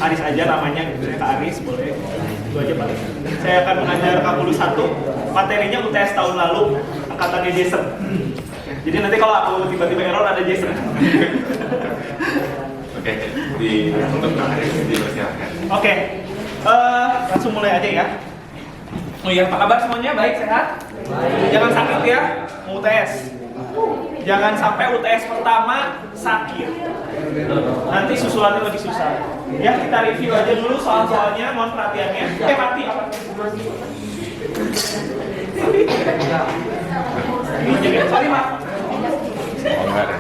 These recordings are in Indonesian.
Aris aja namanya, gitu. Saya Kak Aris, boleh. Itu aja paling. Saya akan mengajar K1, materinya UTS tahun lalu, angkatannya Jason. Jadi nanti kalau aku tiba-tiba error ada Jason. Oke, untuk Kak Aris dipersilakan. Oke, langsung mulai aja ya. Oh iya, apa kabar semuanya? Baik, sehat? Baik. Jangan sakit ya, mau UTS. Jangan sampai UTS pertama sakit. Nanti susulannya lebih susah. Ya, kita review aja dulu soal-soalnya, mohon perhatiannya. Mati apa? Jadi, sorry, Mak. Oh, enggak ada.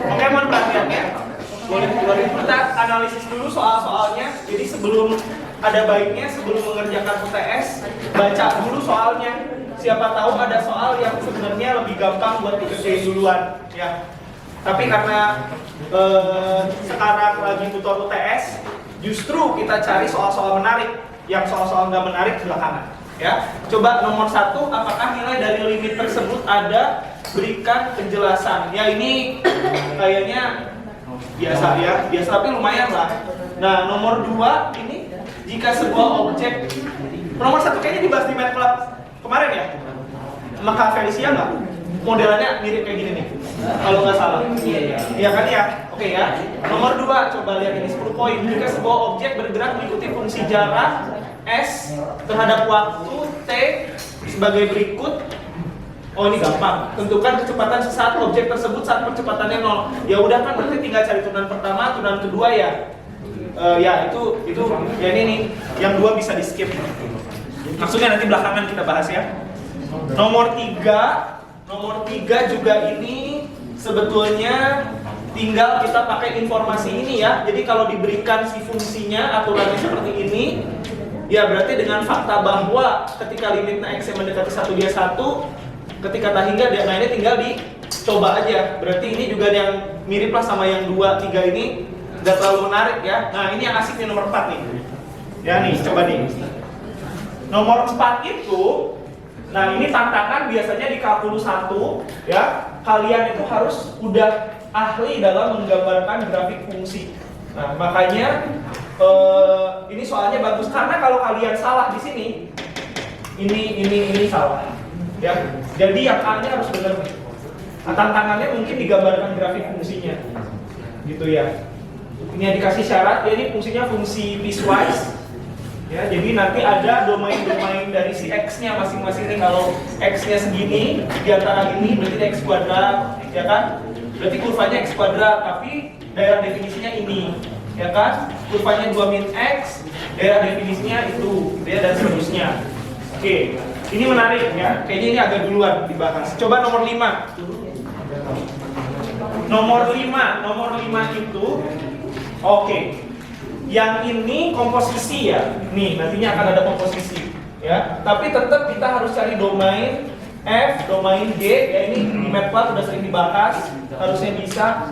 Oke, mohon perhatiannya. Boleh kita analisis dulu soal-soalnya. Jadi sebelum ada baiknya, sebelum mengerjakan UTS, baca dulu soalnya. Siapa tahu ada soal yang sebenarnya lebih gampang buat dikerjain duluan, ya. Tapi karena sekarang lagi tutor UTS, justru kita cari soal-soal menarik. Yang soal-soal nggak menarik belakangan, ya. Coba nomor 1, apakah nilai dari limit tersebut ada? Berikan penjelasan. Ya ini kayaknya biasa ya, biasa tapi lumayan lah. Nah nomor 2 ini, jika sebuah objek, nomor 1 kayaknya dibahas di Math Club kemarin ya, maka Felicia nggak? Modelannya mirip kayak gini nih, kalau nggak salah. Iya kan ya? Oke ya. Nomor 2, coba lihat ini 10 poin. Jika sebuah objek bergerak mengikuti fungsi jarak S terhadap waktu T sebagai berikut. Oh ini gampang. Tentukan kecepatan sesaat objek tersebut saat percepatannya 0. Ya udah kan, berarti tinggal cari turunan pertama, turunan kedua ya. Ya itu ya ini nih. Yang 2 bisa di skip. Maksudnya nanti belakangan kita bahas ya. Nomor 3 juga ini sebetulnya tinggal kita pakai informasi ini ya. Jadi kalau diberikan si fungsinya aturannya seperti ini, ya berarti dengan fakta bahwa ketika limitnya X yang mendekati 1 dia 1, ketika tak hingga dia, nah ini tinggal dicoba aja. Berarti ini juga yang mirip lah sama yang 2, 3 ini, nggak terlalu menarik ya. Nah ini yang asik nih nomor 4 nih. Ya nih, coba nih. Nomor 4 itu, nah ini tantangan biasanya di K1 ya. Kalian itu harus udah ahli dalam menggambarkan grafik fungsi. Nah makanya ini soalnya bagus, karena kalau kalian salah di sini, ini salah. Ya, jadi yang A-nya harus benar. Nah, tantangannya mungkin digambarkan grafik fungsinya, gitu ya. Ini yang dikasih syarat, ya ini fungsinya fungsi piecewise. Ya, jadi nanti ada domain-domain dari si X-nya masing-masing nih. Kalau X-nya segini, di antara ini berarti X kuadrat, ya kan? Berarti kurvanya X kuadrat, tapi daerah definisinya ini, ya kan? Kurvanya 2 min X, daerah definisinya itu, ya, dan seterusnya. Oke. Ini menarik ya, kayaknya ini agak duluan dibahas. Coba nomor 5. Nomor 5 itu, oke. Yang ini komposisi ya. Nih, nantinya akan ada komposisi ya. Tapi tetap kita harus cari domain F, domain G, ya ini di MATLAB udah sering dibahas, harusnya bisa.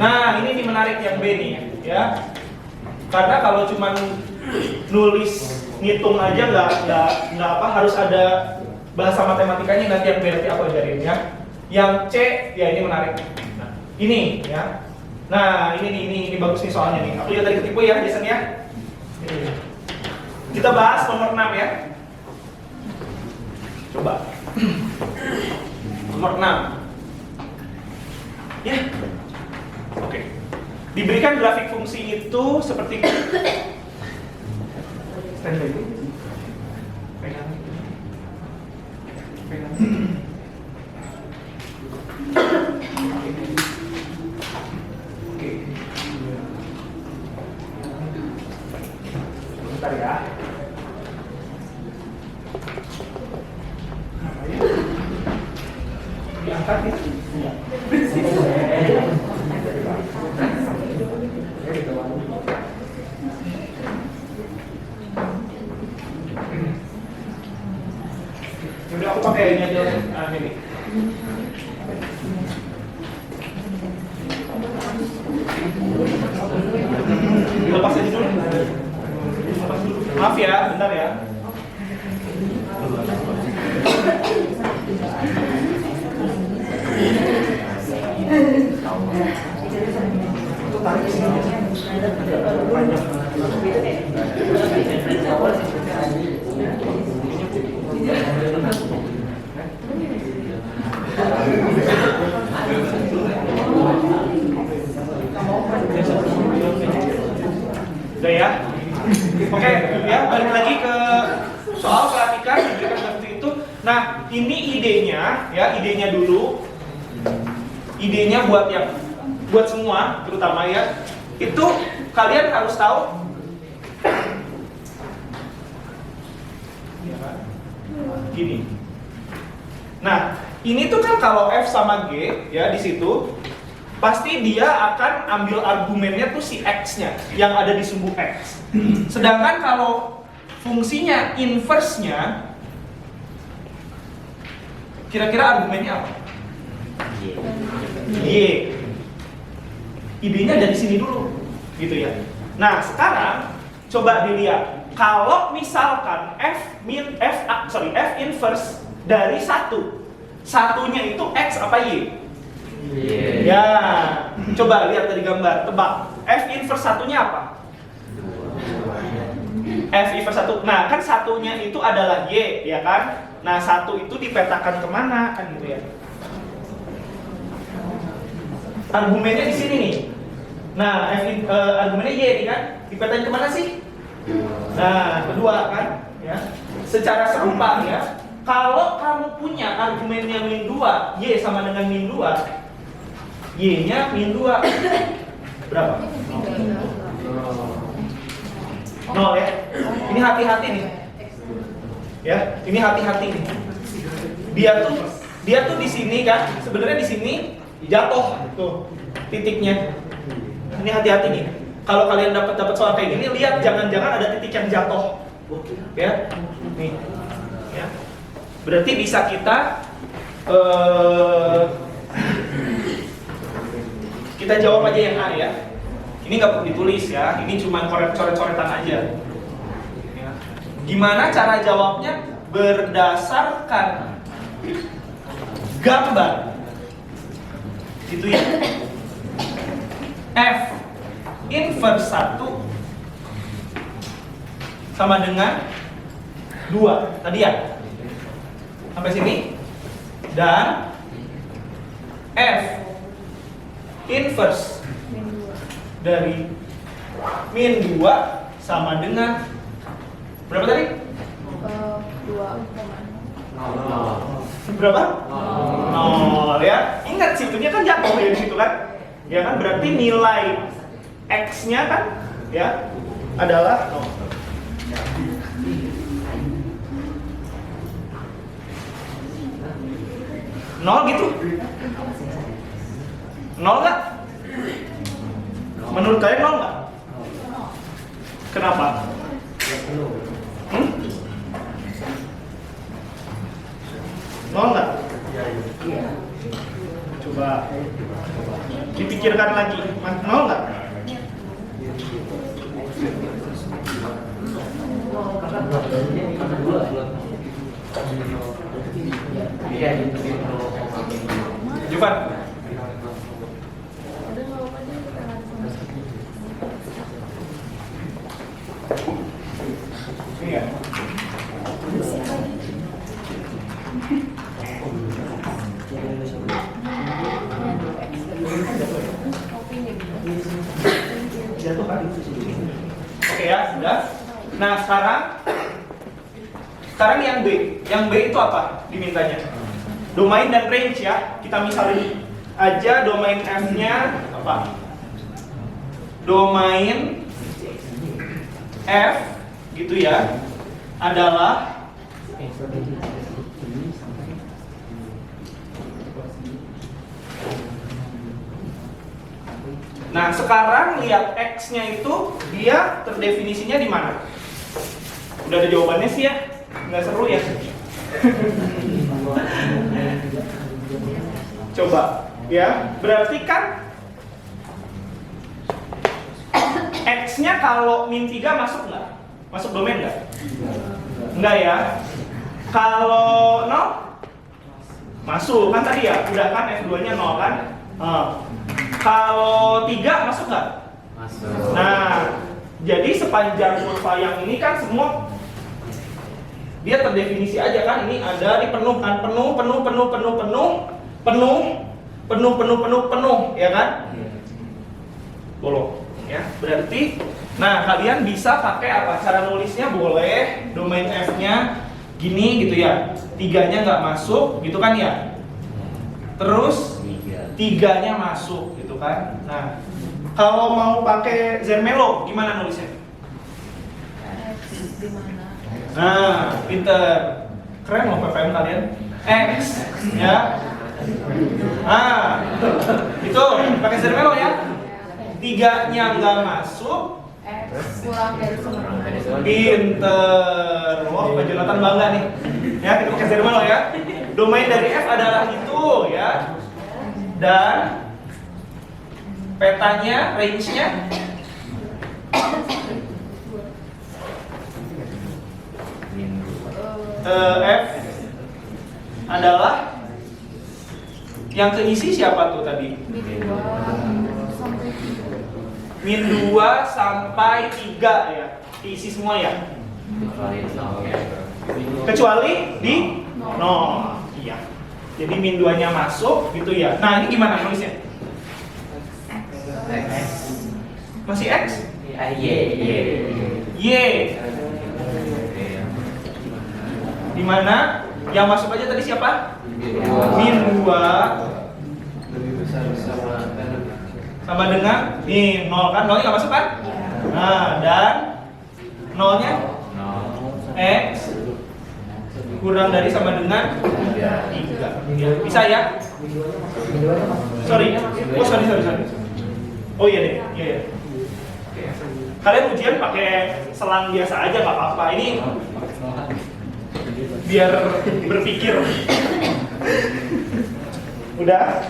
Nah, ini menarik yang B nih ya. Karena kalau cuman nulis ngitung aja nggak apa, harus ada bahasa matematikanya. Nanti yang berarti aku ajarin ya. Yang C ya ini menarik. Nah, ini ya. Nah ini bagus nih soalnya nih. Aku juga tadi ketipu ya Jason ya. Kita bahas nomor 6 ya. Coba. Nomor 6. Ya. Oke. Diberikan grafik fungsi itu seperti standby itu. Pegang. Oke. Bentar ya. Diangkat ya? Iya. Udah aku pakai ini aja. Nah, ini. Lepas aja dulu. Maaf ya, bentar ya. Udah ya. Oke, ya balik lagi ke soal perhatikan diberikan seperti itu. Nah, ini idenya, ya idenya dulu. Idenya buat semua, terutama ya. Itu kalian harus tahu. Gini. Nah, ini tuh kan kalau F sama G ya di situ. Pasti dia akan ambil argumennya tuh si X-nya yang ada di sumbu X. Sedangkan kalau fungsinya inverse-nya, kira-kira argumennya apa? Y. Idenya dari sini dulu, gitu ya. Nah, sekarang coba dilihat. Kalau misalkan F inverse dari 1. Satunya itu X apa Y? Ya, coba lihat dari gambar, tebak. F inverse satunya apa? F inverse 1. Nah, kan satunya itu adalah Y, ya kan? Nah, 1 itu dipetakan kemana kan gitu ya? Argumennya di sini nih. Nah, argumennya Y kan? Dipetakan kemana sih? Nah, kedua kan? Ya. Secara serupa ya. Kalau kamu punya argumennya min 2, Y sama dengan min 2, Y-nya min 2 berapa? 0 ya. Ini hati-hati nih. Ya, ini hati-hati nih. Dia tuh di sini kan, sebenarnya di sini jatuh tuh titiknya. Ini hati-hati nih. Kalau kalian dapat soal kayak gini, lihat jangan-jangan ada titik yang jatuh. Ya. Nih. Ya. Berarti bisa kita kita jawab aja yang A ya. Ini nggak perlu ditulis ya. Ini cuma coret-coretan aja. Ya. Gimana cara jawabnya? Berdasarkan gambar. Gitu ya. F inverse 1 sama dengan 2 tadi ya. Sampai sini. Dan F inverse dari min 2 sama dengan berapa tadi? 2,0. Berapa? 0 ya. Ingat situnya kan jatuh ya di situ kan? Ya kan berarti nilai X-nya kan ya adalah 0. Nol gitu? Nol nggak? Menurut kalian nol nggak? Kenapa? Nol nggak? Coba dipikirkan lagi. Nol nggak? Juvan. Iya. Oke ya, sudah. Nah, sekarang yang B. Yang B itu apa dimintanya? Domain dan range ya. Kita misalin aja domain F-nya apa? Domain F gitu ya adalah Nah, sekarang lihat X-nya itu dia terdefinisinya di mana? Udah ada jawabannya sih ya? Nggak seru ya? Coba, ya. Berarti kan X-nya kalau min 3 masuk nggak? Masuk domain nggak? Enggak ya. Kalau 0 masuk kan tadi ya, udah kan F2-nya 0 kan? Kalau 3 masuk nggak? Masuk. Nah, jadi sepanjang kurva yang ini kan semua dia terdefinisi aja kan, ini ada di penuh kan, penuh, ya kan? Bolong, ya. Berarti, nah kalian bisa pakai apa? Cara nulisnya boleh domain F-nya gini gitu ya, 3-nya nggak masuk, gitu kan ya? Terus 3-nya masuk, gitu kan? Nah, kalau mau pakai Zermelo, gimana nulisnya? Nah, pinter, keren loh PPM kalian. X, ya. Nah, itu pakai Zermelo ya. 3-nya nggak masuk, kurang dari sumber. pinter. Wah, Pak Jonathan bangga nih. Ya, kita pakai Zermelo ya. Domain dari F adalah itu ya. Dan petanya, range-nya F adalah yang keisi siapa tuh tadi? Min 2 sampai 3 ya. Keisi semua ya. Kecuali di 0. Iya. Jadi min 2-nya masuk gitu ya. Nah, ini gimana nulisnya? Masih X? Y. Dimana yang masuk aja tadi siapa? Min 2 sama dengan nih 0 kan? 0-nya nggak masuk kan? Nah, dan 0-nya X kurang dari sama dengan 3. Bisa ya? Sorry. Oh iya deh. Iya. Kalian ujian pakai selang biasa aja nggak apa-apa. Ini biar berpikir. Udah.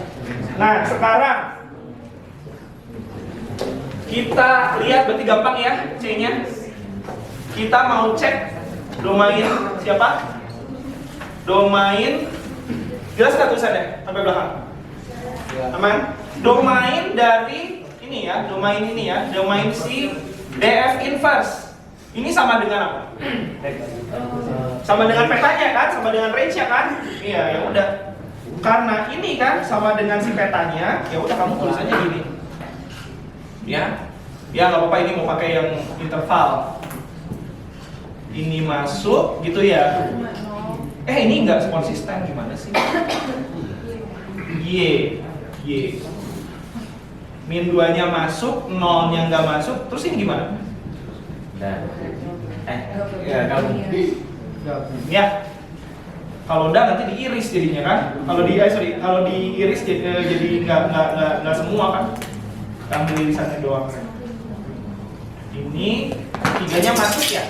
Nah, sekarang kita lihat, berarti gampang ya C-nya. Kita mau cek domain siapa? Domain, jelas nggak tulisannya sampai belakang? Aman? Domain dari ini ya, domain si DF inverse. Ini sama dengan apa? Sama dengan petanya kan, sama dengan range-nya kan? Iya, ya udah. Karena ini kan sama dengan si petanya, ya udah kamu tulisannya gini. Ya, nggak apa-apa, ini mau pakai yang interval. Ini masuk, gitu ya. Ini nggak konsisten, gimana sih? Y. Min 2-nya masuk, 0-nya nggak masuk, terus ini gimana? Ya. Kalau udah nanti diiris jadinya kan? Kalau diiris jadi nggak semua kan? Ambil irisannya doang. Ini 3-nya masuk ya?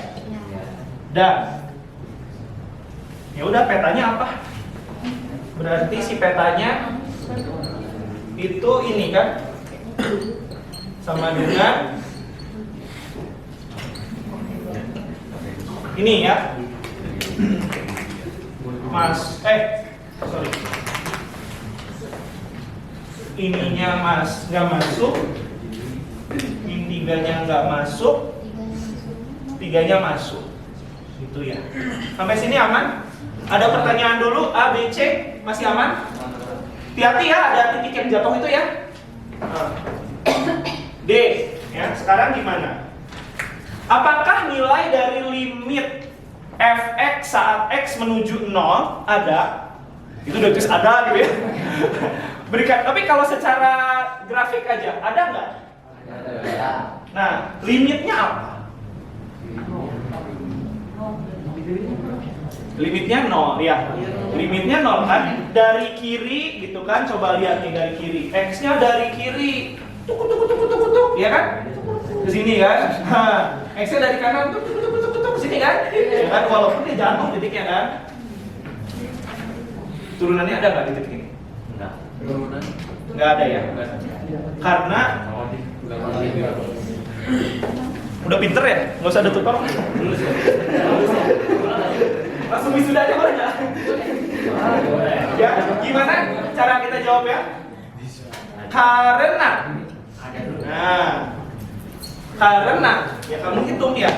Dan ya udah, petanya apa? Berarti si petanya itu ini kan? Sama dengan ini ya. Ininya nggak masuk, ini 3-nya nggak masuk, 3-nya masuk, gitu ya. Sampai sini aman? Ada pertanyaan dulu, A, B, C masih aman? Hati-hati ya, ada titik yang jatuh itu ya. D, ya. Sekarang gimana? Apakah nilai dari limit fx saat x menuju 0 ada? Itu udah tulis ada gitu ya. Berikan, tapi kalau secara grafik aja, ada nggak? Ada. Nah, limitnya apa? Limitnya 0 ya. Limitnya 0 kan? Dari kiri gitu kan, coba lihat nih dari kiri. X-nya dari kiri. Tuk, ya kan? Ke sini kan? Nah, X-nya dari kanan tuk ke sini kan? Ya kan? Walaupun dia jatuh titiknya kan. Turunannya ada nggak di titik ini? Nggak ada ya. Karena udah pinter ya, nggak usah ada tutor. Langsung wisuda aja boleh nggak? Ya, gimana cara kita jawab ya? Karena, karena ya kamu hitung ya,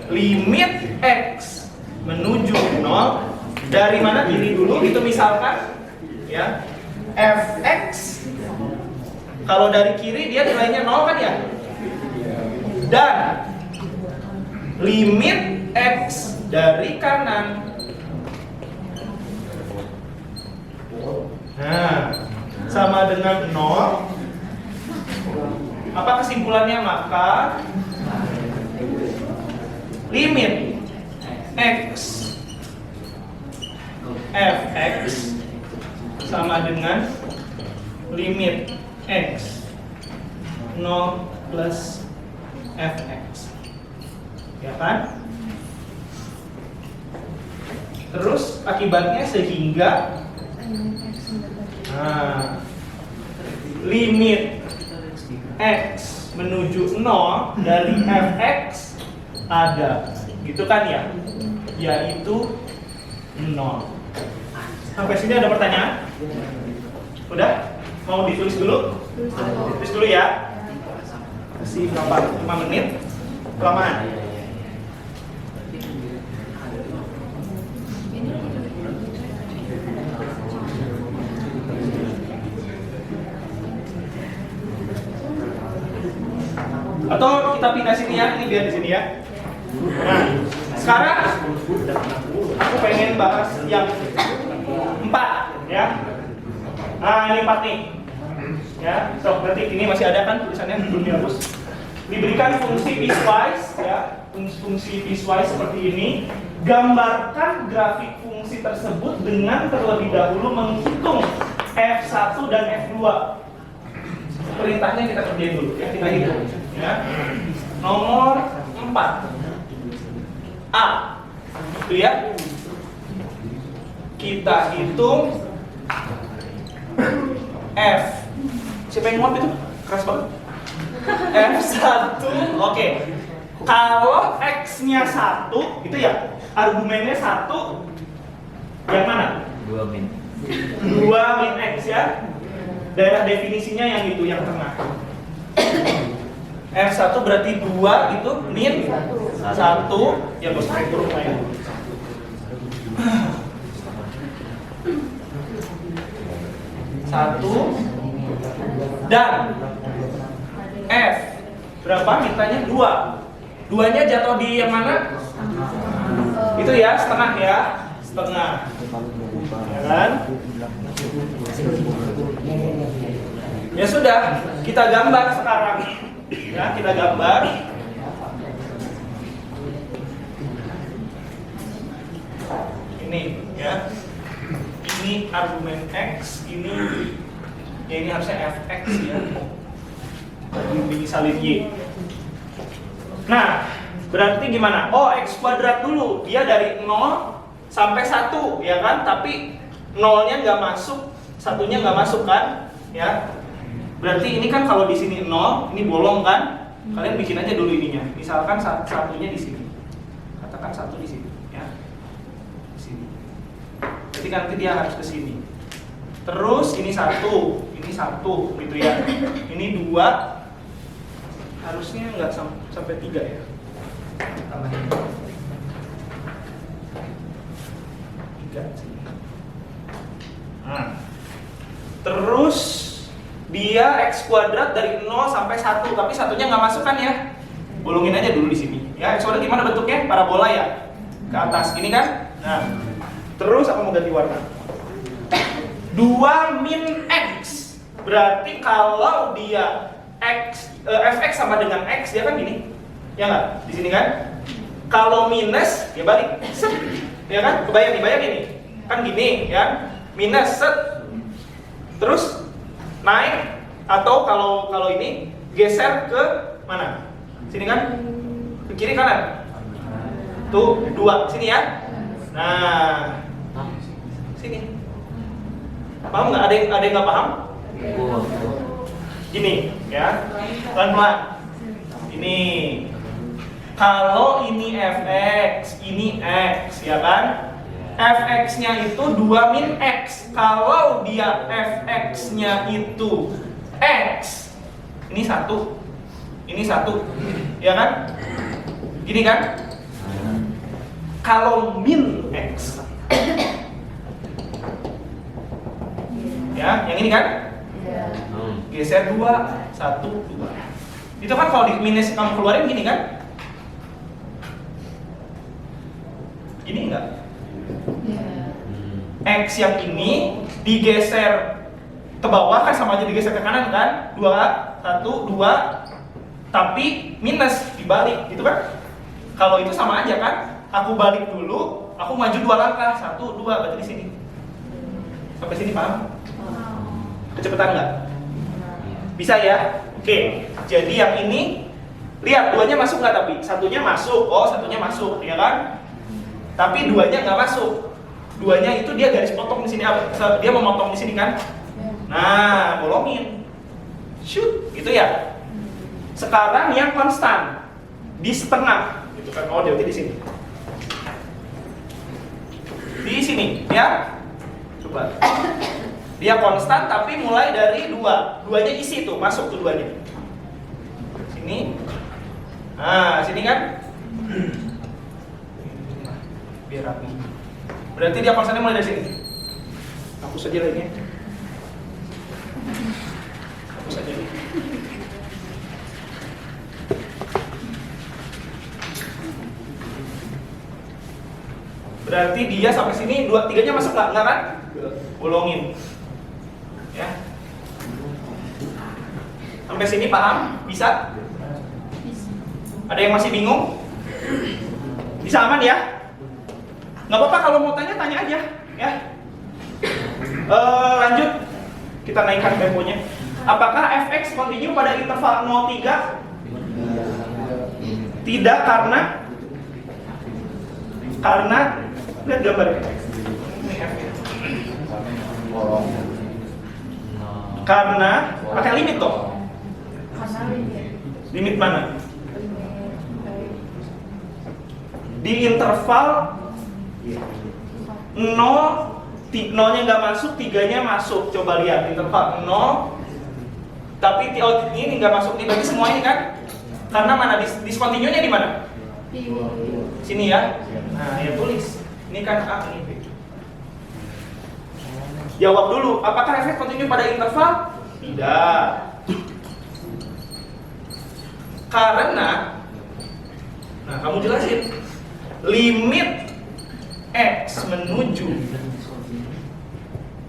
limit x menuju 0 dari mana kiri dulu itu misalkan ya, fx kalau dari kiri dia nilainya 0 kan ya, dan limit x dari kanan. Nah, sama dengan 0. Apa kesimpulannya? Maka limit x fx sama dengan limit x 0 plus fx, ya kan? Terus akibatnya sehingga limit x menuju 0 dari fx ada, gitu kan ya? Yaitu 0. Sampai sini ada pertanyaan? Udah? Mau ditulis dulu? Tulis dulu ya. Kasih berapa? 5 menit? Kelamaan? Atau kita pindah sini ya, ini biar di sini ya. Nah, sekarang aku pengen bahas yang 4 ya. Nah, ini 4 nih. Ya, so berarti ini masih ada kan tulisannya belum dihapus. Diberikan fungsi piecewise ya, fungsi piecewise seperti ini. Gambarkan grafik fungsi tersebut dengan terlebih dahulu menghitung f1 dan f2. Perintahnya kita kerjain dulu ya, kita hitung ya. Nomor 4 A itu ya, kita hitung F. Siapa yang ngomong itu? Keras banget. F1, oke. Kalau X-nya 1 itu ya, argumennya 1 yang mana? 2 min. 2 min X ya. Daerah definisinya yang itu, yang tengah. F1 berarti 2 itu min 1. Ya bos, naik turun ya. Satu dan F berapa? Mintanya 2. 2-nya jatuh di yang mana? Itu ya, setengah ya, setengah. Ya kan? Ya sudah, kita gambar sekarang. Ya, kita gambar. Ini ya. Ini argumen X, ini ya ini harusnya fx ya. Dimisalin Y. Nah, berarti gimana? Oh, X kuadrat dulu. Dia dari 0 sampai 1 ya kan? Tapi 0-nya nggak masuk, 1-nya nggak masuk kan? Ya. Berarti ini kan kalau di sini 0, ini bolong kan? Kalian bikin aja dulu ininya. Misalkan 1-nya di sini. Katakan 1 di sini, ya. Di sini. Jadi nanti dia harus ke sini. Terus ini 1 gitu ya. Ini 2. Harusnya nggak sampai 3 ya. Tambahin 3 sini. Nah. Terus dia X kuadrat dari 0 sampai 1, tapi 1-nya nggak masuk kan ya? Bolongin aja dulu di sini. Ya, X kuadrat gimana bentuknya? Parabola ya? Ke atas, gini kan? Nah, terus aku mau ganti warna. 2 min X. Berarti kalau dia fx sama dengan X, dia kan gini. Ya nggak? Di sini kan? Kalau minus, ya balik. Set. Ya kan? Kebayang ini. Kan gini, ya. Minus, set. Terus naik, atau kalau ini geser ke mana? Sini kan? Ke kiri kanan? Tuh, 2. Sini ya. Nah, sini. Paham nggak? Ada yang nggak paham? Gini, ya, pelan-pelan. Ini, kalau ini fx, ini x, ya kan? Fx-nya itu 2 min x. Kalau dia fx-nya itu x, ini 1, ini 1, ya kan? Gini kan? Kalau min x, ya, yang ini kan? Geser 2, 1, 2. Itu kan kalau di minus kamu keluarin gini kan? Gini enggak? X yang ini digeser ke bawah kan sama aja digeser ke kanan kan? 2, 1, 2. Tapi minus dibalik gitu kan? Kalau itu sama aja kan? Aku balik dulu, aku maju 2 langkah, 1, 2, berarti di sini. Sampai sini paham? Kecepatan nggak? Bisa ya? Oke. Jadi yang ini lihat 2-nya masuk nggak tapi? 1-nya masuk. Oh, 1-nya masuk, ya kan? Tapi 2-nya nggak masuk. 2-nya itu dia garis potong di sini. Dia memotong di sini kan? Nah, bolongin. Shoot, gitu ya. Sekarang yang konstan di setengah, gitu kan? Oh, berarti di sini. Di sini, ya. Coba. Dia konstan tapi mulai dari 2. 2-nya isi tuh, masuk tuh 2-nya. Sini. Nah, sini kan? Biar rapi. Berarti dia konstannya mulai dari sini. Hapus saja lainnya. Hapus saja. Berarti dia sampai sini 2, 3-nya masuk nggak kan? Bolongin. Ya. Sampai sini paham? Bisa? Ada yang masih bingung? Bisa aman ya? Nggak apa-apa kalau mau tanya aja, ya. Lanjut, kita naikkan temponya. Apakah fx continue pada interval 0,3? Tidak, karena lihat gambarnya. Ini f. Karena pakai limit toh. Limit mana? Di interval 0-nya nggak masuk, 3-nya masuk. Coba lihat interval 0, tapi ini nggak masuk. Ini berarti semua ini kan? Karena mana? Discontinue-nya di mana? Sini ya. Nah, ya tulis. Ini kan A, ini B. Jawab dulu, apakah efek continue pada interval? Tidak. Karena, nah kamu jelasin, limit X menuju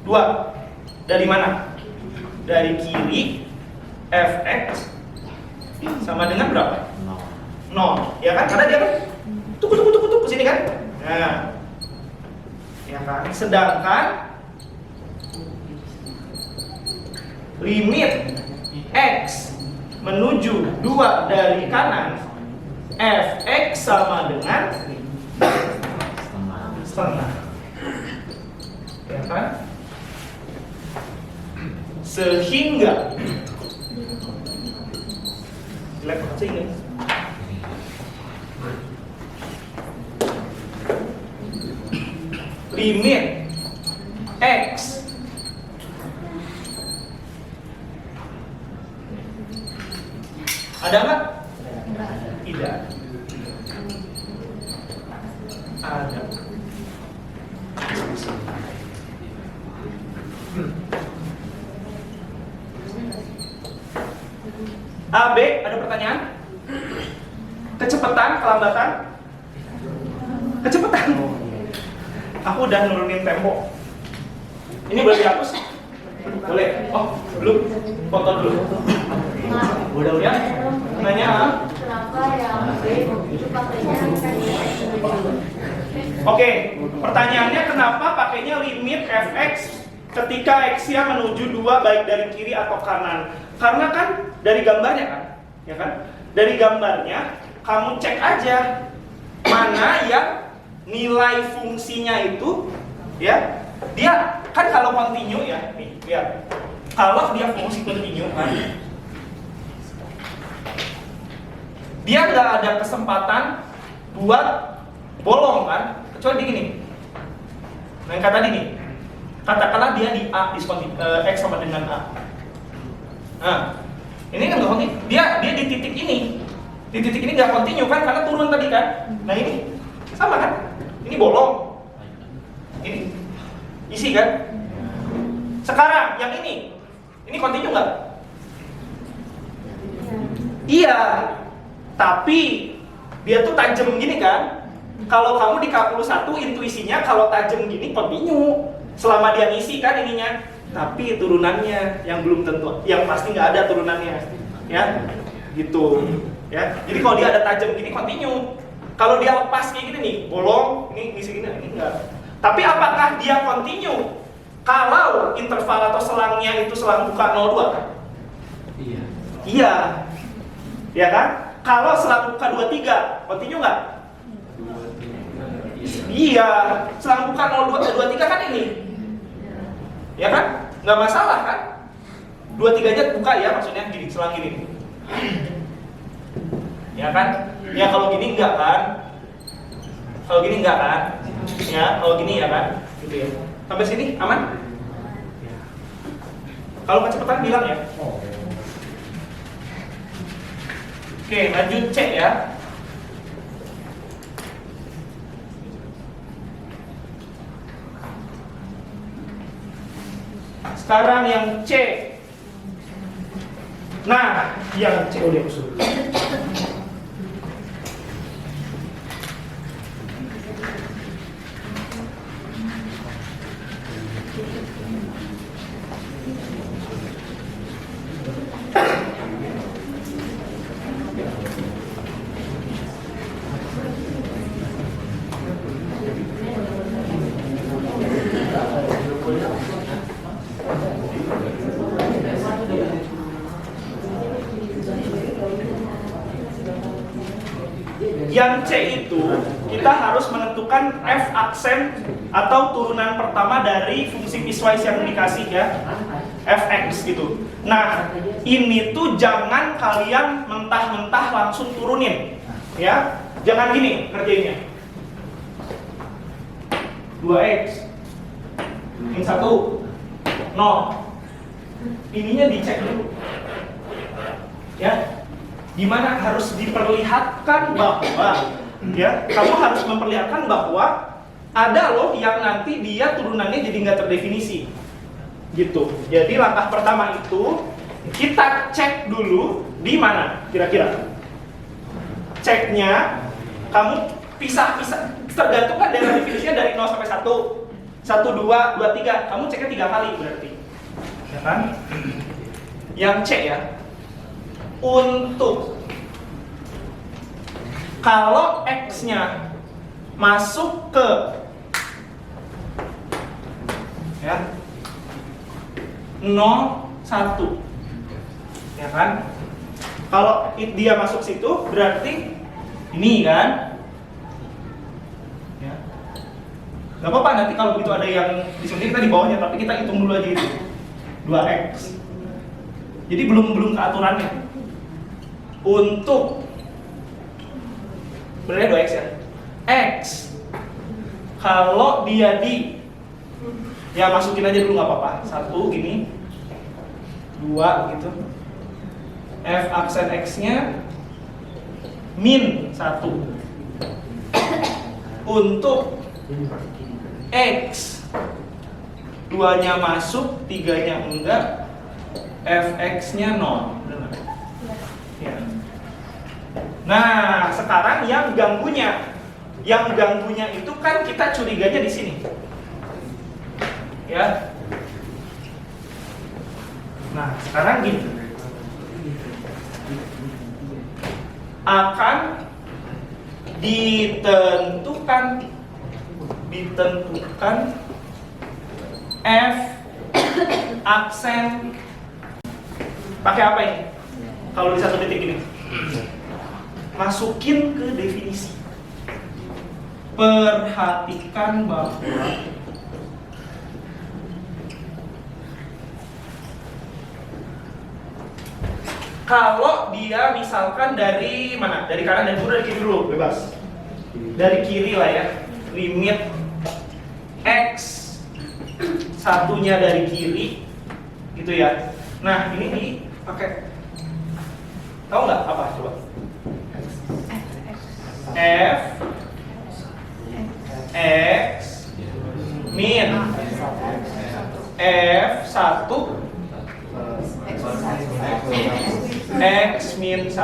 2 dari mana? Dari kiri, Fx sama dengan berapa? 0, ya kan? Karena dia kan tuk ke sini kan? Nah, ya kan? Sedangkan limit X menuju 2 dari kanan, Fx sama dengan setengah, ya kan? Sehingga limit X ada nggak? Tidak ada. A, B, ada pertanyaan? Kecepatan, kelambatan? Kecepatan. Aku udah nurunin tempo. Ini boleh dihapus? Boleh. Oh, belum. Foto dulu. Udah ya? Nanya. Kenapa yang B itu pakainya Oke, pertanyaannya kenapa pakainya limit fx ketika x-nya menuju 2 baik dari kiri atau kanan? Karena kan dari gambarnya kan, ya kan? Dari gambarnya kamu cek aja mana yang nilai fungsinya itu, ya, Dia kan kalau continue ya, nih lihat. Kalau dia fungsi continue kan, dia nggak ada kesempatan buat bolong kan, kecuali gini. Nah yang kata tadi nih, katakanlah dia di A, X sama dengan A. Nah, ini kan nggak continue. Dia di titik ini. Di titik ini nggak continue kan, karena turun tadi kan. Nah ini sama kan? Ini bolong. Ini isi kan? Sekarang yang ini continue nggak? Iya. Tapi dia tuh tajam gini kan? Kalau kamu di K1 intuisinya kalau tajam gini continue selama dia ngisi kan ininya. Tapi turunannya yang belum tentu, yang pasti nggak ada turunannya, ya, gitu, ya. Jadi kalau dia ada tajam gini continue. Kalau dia lepas kayak gini nih, bolong, ini ngisi gini, ini enggak. Tapi apakah dia continue kalau interval atau selangnya itu selang buka 02? Iya. Iya, ya kan? Kalau selang buka 23, continue nggak? Iya, selang buka 23 kan ini. Ya kan? Nggak masalah kan? 23 aja buka ya, maksudnya gini, selang gini. Ya kan? Ya kalau gini enggak kan? Kalau gini enggak kan? Ya, kalau gini ya kan? Gitu ya. Sampai sini aman? Kalau kecepatan bilang ya. Oke, lanjut cek ya. Sekarang yang C. Nah, yang C udah usul. Yang C itu kita harus menentukan F aksen atau turunan pertama dari fungsi piecewise yang dikasih ya, Fx gitu. Nah ini tuh jangan kalian mentah-mentah langsung turunin ya, jangan gini kerjainnya 2x ini 1 0, ininya dicek dulu ya. Dimana harus diperlihatkan bahwa ya, kamu harus memperlihatkan bahwa ada loh yang nanti dia turunannya jadi nggak terdefinisi gitu. Jadi langkah pertama itu kita cek dulu di mana kira-kira. Ceknya kamu pisah-pisah, tergantung kan dari definisinya dari 0 sampai 1 1, 2, 2, 3, kamu ceknya 3 kali berarti ya kan. Yang C ya, untuk kalau X-nya masuk ke ya 0, 1 ya kan, kalau dia masuk situ berarti ini kan ya. Gak apa-apa nanti kalau begitu ada yang di sini kita di bawahnya, tapi kita hitung dulu aja itu 2x. Jadi belum ke aturannya. Untuk benernya 2x ya. X kalau dia di ya masukin aja dulu nggak apa-apa. 1 gini, 2 gitu. F aksen X-nya min 1. Untuk X 2-nya masuk, 3-nya enggak, Fx-nya 0. Ya. Nah, sekarang yang ganggunya itu kan kita curiganya di sini. Ya. Nah, sekarang gini. Akan ditentukan F aksen pakai apa ini? Kalau di 1 detik ini, masukin ke definisi. Perhatikan bahwa kalau dia misalkan dari mana? Dari kanan dan dari kiri dulu, bebas. Dari kiri lah ya. Limit X satunya dari kiri gitu ya. Nah, ini dipakai. Tahu nggak apa coba? F X min F1 X min 1.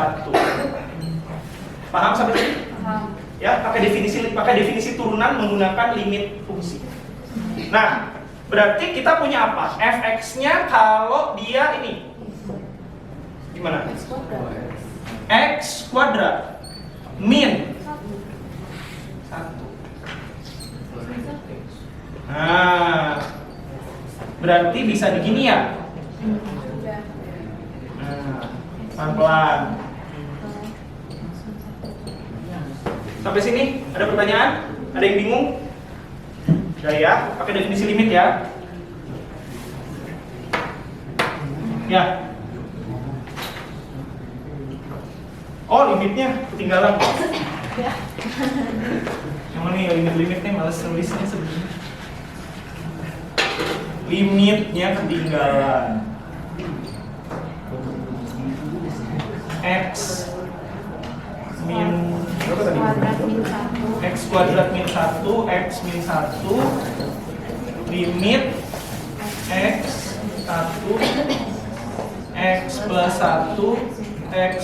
Paham sampai sini? Ya, pakai definisi turunan menggunakan limit fungsi. Nah, berarti kita punya apa? Fx-nya kalau dia ini gimana? X kuadrat min 1. Nah, berarti bisa begini ya? Nah, pelan-pelan. Sampai sini ada pertanyaan? Ada yang bingung? Udah ya, pakai definisi limit ya. Ya. Oh, limitnya ketinggalan. Yang mana nih limit-limitnya males nulisnya sebenarnya. Limitnya ketinggalan. X min berapa tadi? X kuadrat min 1, X min 1, limit X 1, X plus 1, X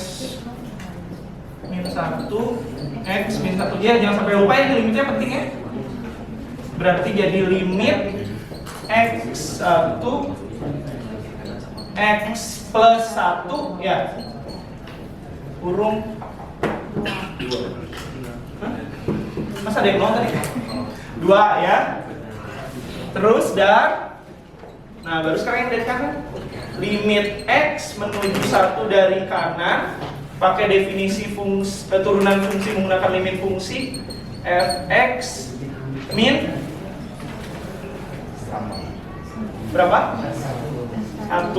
min 1, X min 1. Ya, jangan sampai lupa ya, limitnya penting ya. Berarti jadi limit X 1, X plus 1 ya, kurung 2. Masa ada yang 0 tadi? 2 ya. Terus dan nah, baru sekarang yang dari kanan. Limit X menuju 1 dari kanan pakai definisi turunan fungsi menggunakan limit fungsi Fx min berapa? 1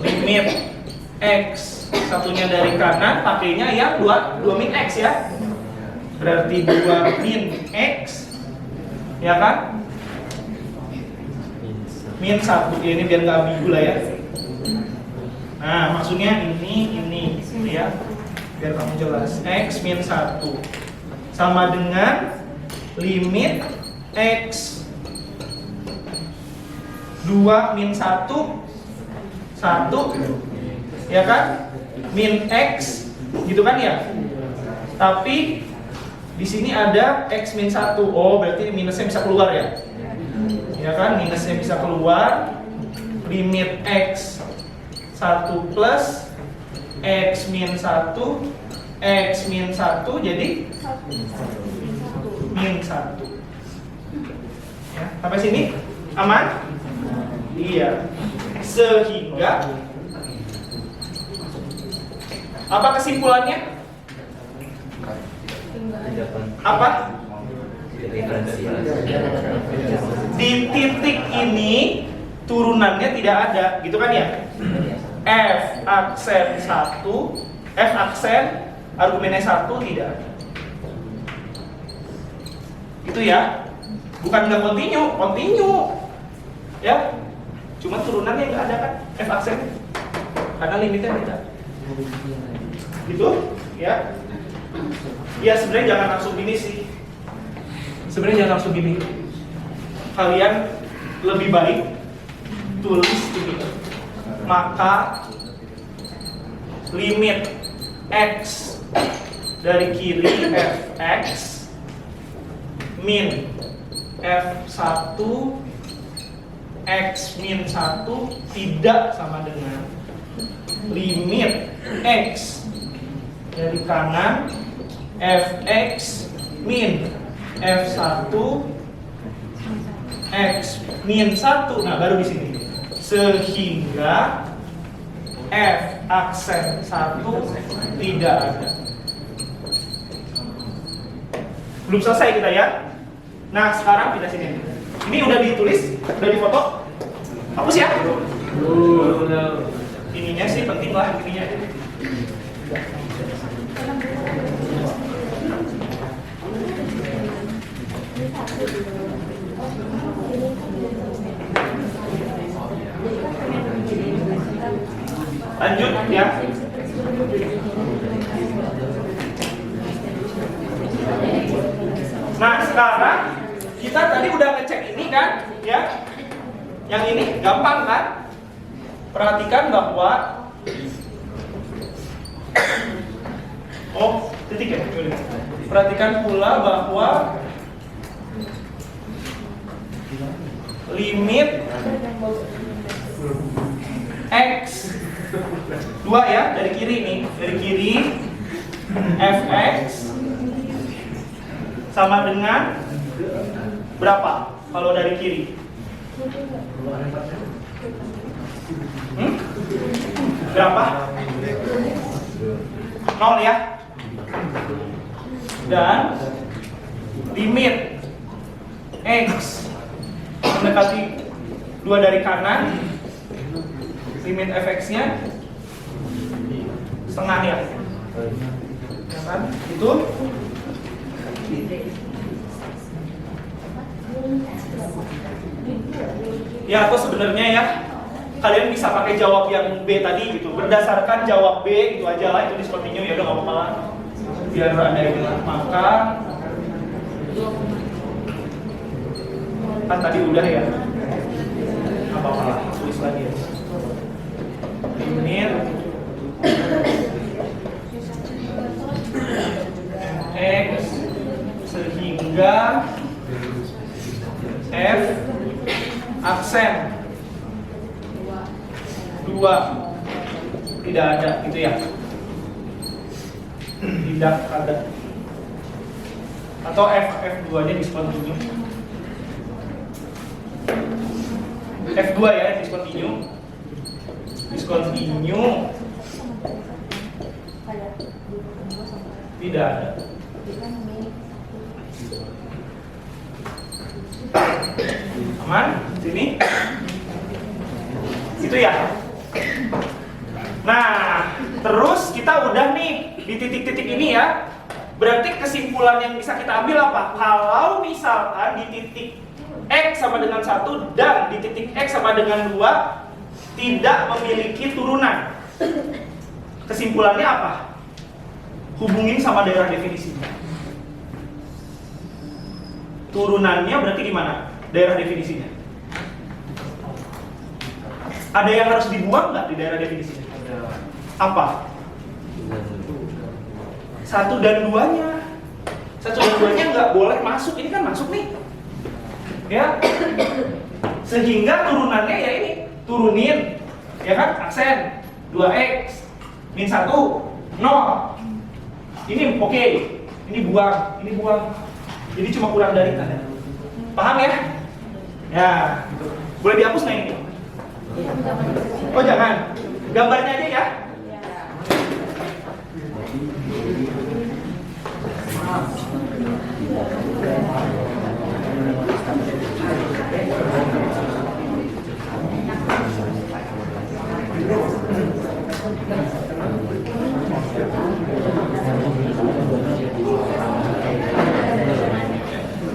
limit X satunya dari kanan pakainya yang 2 min X ya. Berarti 2 min X ya kan? Min 1 ya, ini biar nggak ambigu lah ya. Nah, maksudnya ini ya. Biar kamu jelas. X min 1 sama dengan limit X 2 min 1 ya kan? Min X gitu kan ya? Tapi di sini ada X min 1. Oh, berarti minusnya bisa keluar ya? Ya kan? Minusnya bisa keluar. Limit X 1 plus X min 1 X min 1 jadi min 1 ya, sampai sini aman? Iya. Sehingga apa kesimpulannya? Apa? Di titik ini turunannya tidak ada, gitu kan ya? F aksen 1, F aksen argumennya 1 tidak ada. Itu ya. Bukan nggak continue. Ya. Cuma turunannya nggak ada kan? F aksen. Karena limitnya tidak. Gitu, ya. Ya sebenarnya jangan langsung gini sih. Sebenarnya jangan langsung gini. Kalian lebih baik tulis ini. Maka limit X dari kiri Fx min F1 X min 1 tidak sama dengan limit X dari kanan Fx min F1 X min 1. Nah, baru di sini. Sehingga F aksen 1 tidak ada. Belum selesai kita ya. Nah, sekarang pindah sini. Ini udah ditulis, udah difoto. Hapus ya. Ininya sih penting lah, ininya. Lanjut ya. Nah sekarang kita tadi udah ngecek ini kan, ya. Yang ini gampang kan? Perhatikan bahwa titik ya. Perhatikan pula bahwa limit X 2 ya, dari kiri nih, dari kiri fx sama dengan berapa kalau dari kiri? Berapa? 0 ya. Dan limit X mendekati 2 dari kanan, limit fx-nya setengah ya. Ya kan? Itu ya, atau sebenarnya ya kalian bisa pakai jawab yang B tadi gitu, berdasarkan jawab B itu aja lah, itu discontinue ya udah nggak apa-apa lah, biar ada yang bilang. Maka kan tadi udah ya, nggak apa-apa lah, tulis lagi ya. Limit X sehingga F aksen 2 tidak ada gitu ya, tidak ada, atau F2 nya discontinue, F2 ya discontinue tidak ada. Aman? Sini? Itu ya. Nah, terus kita udah nih di titik-titik ini ya. Berarti kesimpulan yang bisa kita ambil apa? Kalau misalkan di titik X sama dengan 1 dan di titik X sama dengan 2 tidak memiliki turunan. Kesimpulannya apa? Hubungin sama daerah definisinya. Turunannya berarti di mana? Daerah definisinya. Ada yang harus dibuang nggak di daerah definisinya? Apa? 1 dan 2-nya. 1 dan 2-nya nggak boleh masuk. Ini kan masuk nih. Ya. Sehingga turunannya ya ini. Turunin. Ya kan? Aksen. 2X. Min 1. 0. Ini oke. Ini buang. Ini buang. Jadi cuma kurang dari tanda. Paham ya? Ya. Gitu. Boleh dihapus nggak ini? Oh jangan. Gambarnya aja ya.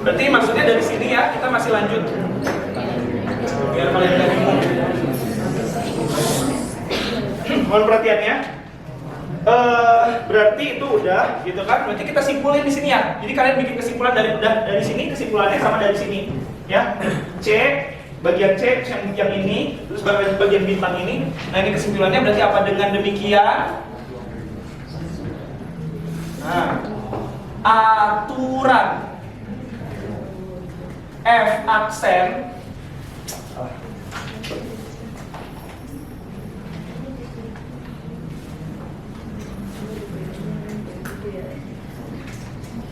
Berarti maksudnya dari sini ya, kita masih lanjut. Biar kalian nggak bingung. Mohon perhatiannya. Berarti itu udah, gitu kan? Berarti kita simpulin di sini ya. Jadi kalian bikin kesimpulan dari sini, kesimpulannya sama dari sini, ya. C, bagian C yang ini, terus bagian bintang ini. Nah ini kesimpulannya berarti apa? Dengan demikian, nah, aturan F aksen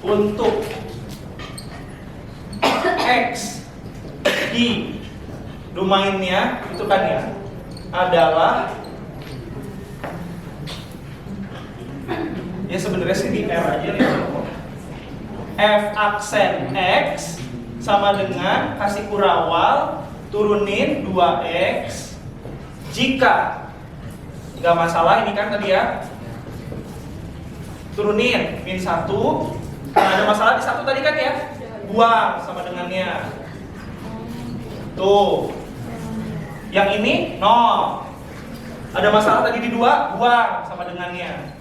untuk X di domainnya itu kan ya adalah ya sebenarnya sih di R aja ya. F aksen X sama dengan kasih kurawal turunin 2x jika nggak masalah ini kan tadi ya, turunin min 1. Nah, ada masalah di 1 tadi kan ya, buang sama dengannya tuh. Yang ini 0. Ada masalah tadi di 2, buang sama dengannya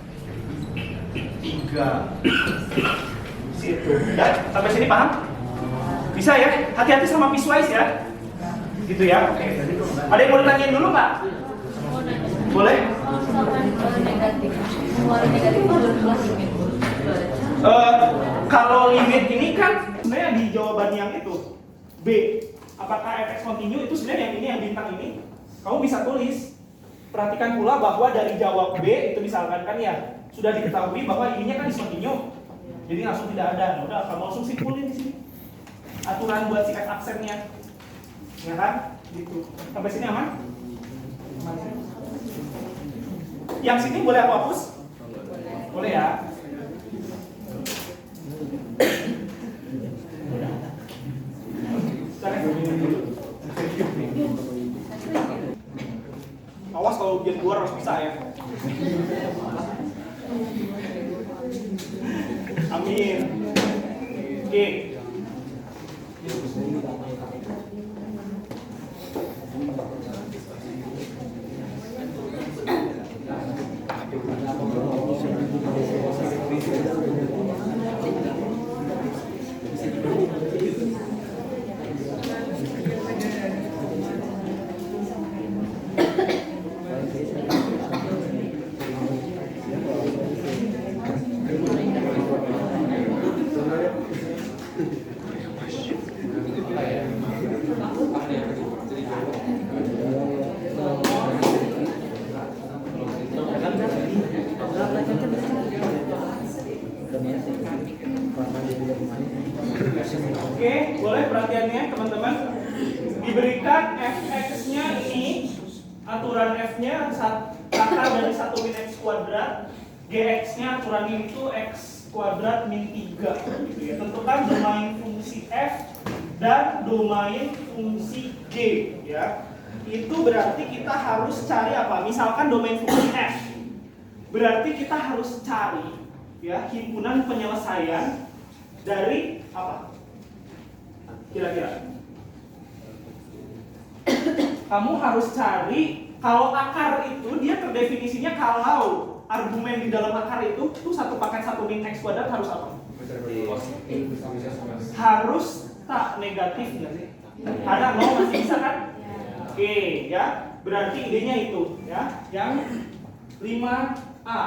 3. Situ ya, sampai sini paham? Bisa ya, hati-hati sama piecewise ya, gitu ya. Oke. Ada yang mau ditanyain dulu nggak? Boleh? Kalau misalkan negatif, keluaran negatif itu berkelas limit. Kalau limit ini kan sebenarnya di jawaban yang itu B, apakah fx continue itu sebenarnya yang ini, yang bintang ini kamu bisa tulis. Perhatikan pula bahwa dari jawab B itu misalkan kan ya sudah diketahui bahwa ininya kan discontinue, jadi langsung tidak ada. Nah, udah kamu langsung simpulin di sini aturan buat si f aksennya, ya kan? Gitu. Sampai sini aman? Aman. Yang sini boleh aku hapus? Boleh ya? Awas kalau ujian luar harus bisa ya. Amin. Oke. Oke, boleh perhatiannya teman-teman. Diberikan fx-nya ini, aturan f-nya akar dari 1 min x kuadrat, gx-nya aturannya itu x kuadrat min 3 gitu ya. Tentukan domain fungsi f dan domain fungsi g ya. Itu berarti kita harus cari apa? Misalkan domain fungsi f. Berarti kita harus cari ya himpunan penyelesaian dari apa? Kira-kira kamu harus cari kalau akar itu dia terdefinisinya kalau argumen di dalam akar itu tuh 1 paket 1 min x kuadrat harus apa? Harus tak negatif nggak sih? Ada 0 masih bisa kan? Oke ya, berarti idenya itu ya yang 5A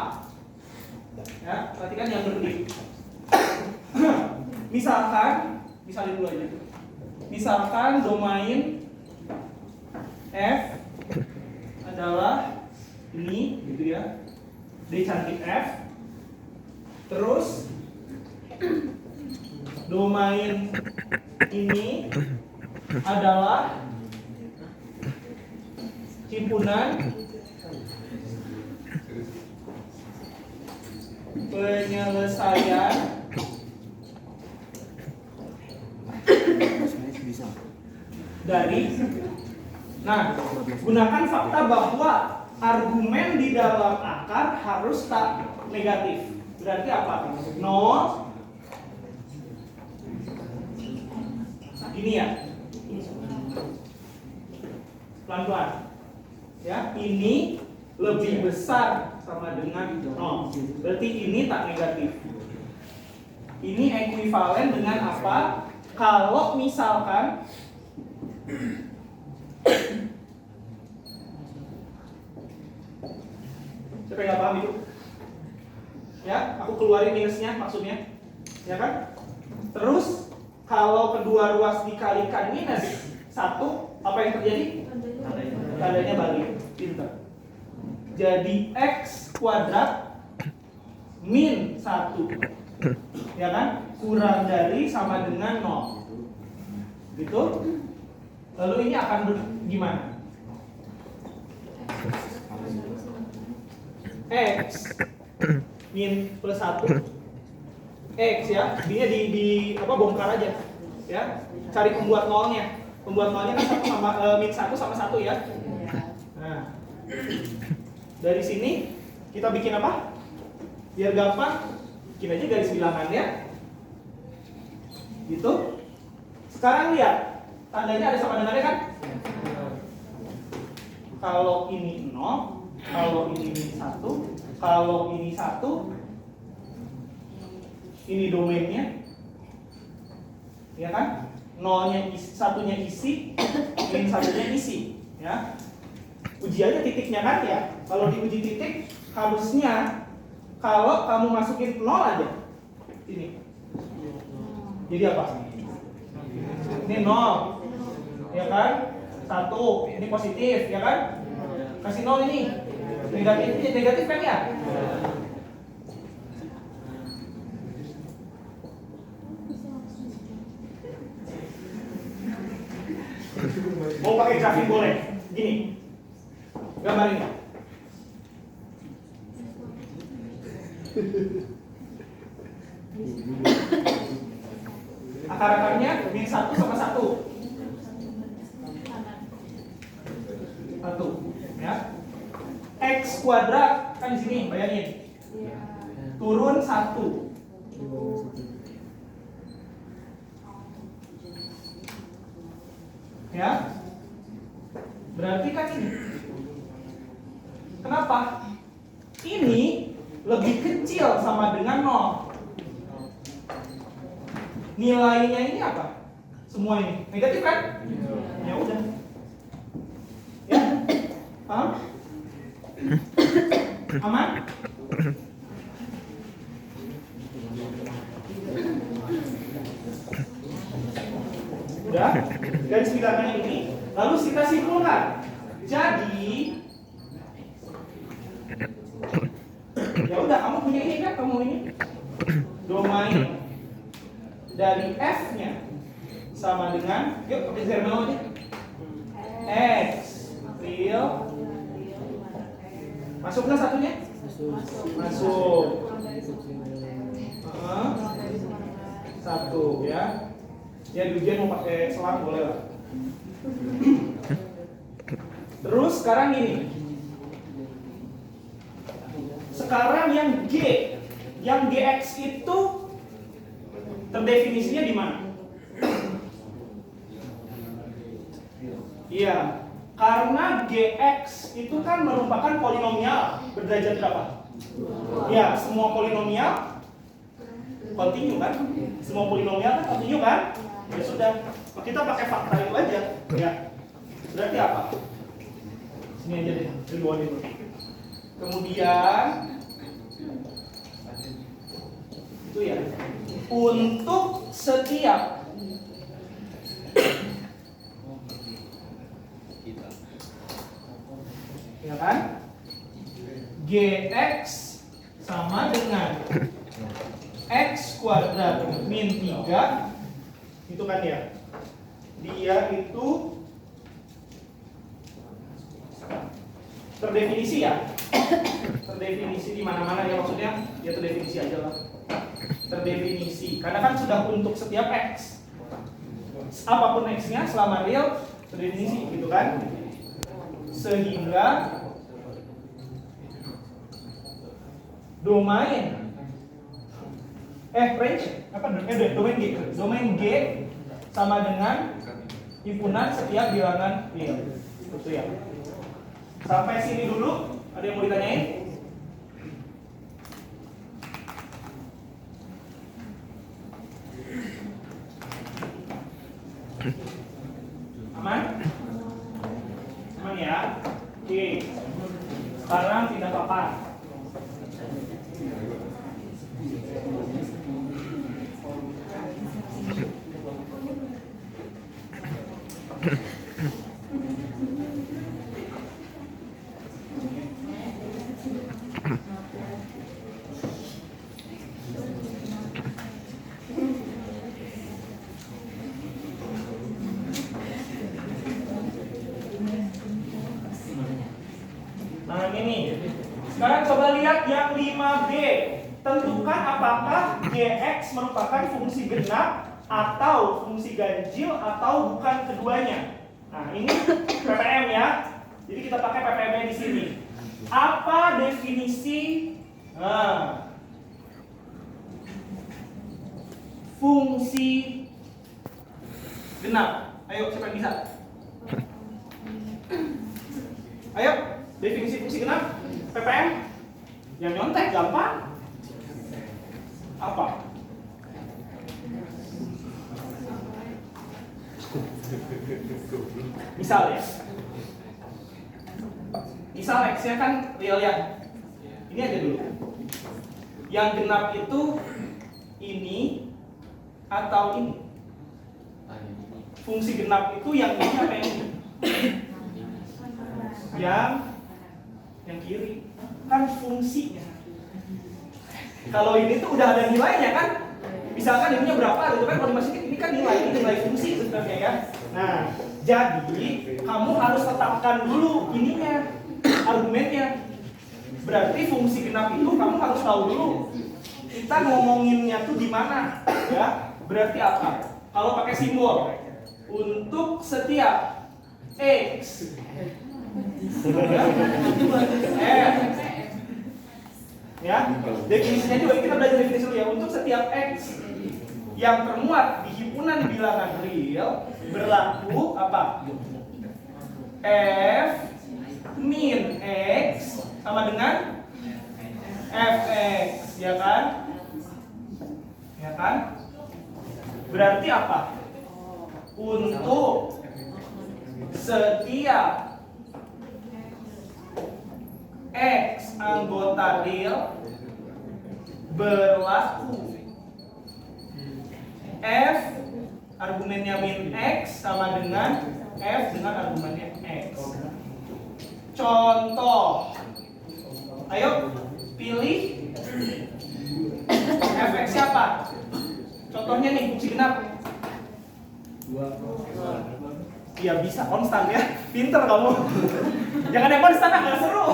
ya, perhatikan yang berdiri. Misalin dulu aja. Misalkan domain f adalah ini gitu ya, D cantik f. Terus domain ini adalah himpunan penyelesaian dari. Nah, gunakan fakta bahwa argumen di dalam akar harus tak negatif. Berarti apa? 0. Nah, ini ya. Pelan-pelan. Ya, ini lebih besar sama dengan 0. Berarti ini tak negatif. Ini ekuivalen dengan apa? Kalau misalkan siapa yang nggak paham itu? Ya, aku keluarin minusnya maksudnya, ya kan? Terus kalau kedua ruas dikalikan minus 1, apa yang terjadi? Tandanya balik. Pintar. Jadi x kuadrat min 1, ya kan? Kurang dari sama dengan 0. Gitu. Lalu ini akan gimana? X min plus 1 X ya, ini di apa bongkar aja. Ya, cari pembuat nolnya. Pembuat nolnya kan satu sama min 1 sama 1 ya. Nah, dari sini kita bikin apa? Biar gampang, bikin aja garis bilangannya. Gitu. Sekarang lihat, tandanya ada sama dengannya kan? Kalau ini 0, kalau ini min 1, kalau ini 1, ini domainnya. Ya kan? Nolnya satunya isi, min satunya isi, ya. Uji aja titiknya kan ya. Kalau diuji titik harusnya kalau kamu masukin 0 aja ini. Jadi apa? Ini 0. Ya kan? 1, ini positif, ya kan? Kasih 0 ini. Negatif kan ya? Mau pakai grafik boleh. Gini. Gambar ini. Akar-akarnya min 1 sama 1. 1, ya. X kuadrat kan di sini, bayangin. Turun 1. Ya. Berarti kan ini. Kenapa? Ini lebih kecil sama dengan 0. Nilainya ini apa? Semua ini negatif kan? Ya udah. Ya? Paham? Aman? Udah? Garis bilangannya ini. Lalu kita simpulkan. Jadi ya udah, kamu punya ini kan, kamu ini domain dari f-nya sama dengan, yuk pakai zero aja, x real, masuk nggak satunya? Masuk. Satu ya. Ya di ujian mau pakai selang boleh lah. Terus sekarang ini. Sekarang yang G, yang GX itu terdefinisinya di mana? Iya, karena GX itu kan merupakan polinomial berderajat berapa? Ya, semua polinomial kontinu kan? Semua polinomial kan kontinu kan? Ya sudah, kita pakai fakta itu aja. Ya, berarti apa? Sini aja deh, ribuan itu. Kemudian itu ya, untuk setiap ya kan, GX sama dengan X kuadrat min 3 itu kan ya, dia itu terdefinisi ya, terdefinisi di mana-mana ya, maksudnya ya terdefinisi aja lah, terdefinisi karena kan sudah untuk setiap x, apapun x-nya selama real terdefinisi gitu kan, sehingga domain range apa domain G sama dengan himpunan setiap bilangan real, itu ya. Sampai sini dulu, ada yang mau ditanyain? Aman? Aman ya? Oke. Sekarang tidak apa-apa. Nah ini, sekarang coba lihat yang 5B. Tentukan apakah GX merupakan fungsi genap atau fungsi ganjil atau bukan keduanya. Nah, ini PPM ya. Jadi kita pakai PPM-nya di sini. Apa definisi fungsi genap? Ayo, siapa yang bisa? Ayo, definisi fungsi genap PPM. Yang nyontek gampang. Apa? Misal ya. Misal X-nya kan real ya. Ini aja dulu. Yang genap itu ini atau ini. Fungsi genap itu yang ini apa yang ini? Yang kiri. Kan fungsinya. Kalau ini tuh udah ada nilainya kan? Misalkan ininya berapa gitu kan, kalau dimasukin ini kan nilai, ini nilai fungsi sebenarnya ya. Nah, jadi kamu harus tetapkan dulu ininya, argumennya. Berarti fungsi genap itu kamu harus tahu dulu. Kita ngomonginnya tuh di mana, ya? Berarti apa? Kalau pakai simbol untuk setiap X, ya, definisinya juga kita belajar definisi dulu ya. Untuk setiap X yang termuat di himpunan bilangan real berlaku apa? F min X sama dengan Fx, ya kan? Ya kan? Berarti apa? Untuk setiap X anggota real berlaku F argumennya min X sama dengan F dengan argumennya X. Contoh, ayo pilih Fx siapa? Contohnya nih fungsi genap. Iya bisa konstan ya, pinter kamu. Jangan yang konstan, nggak seru.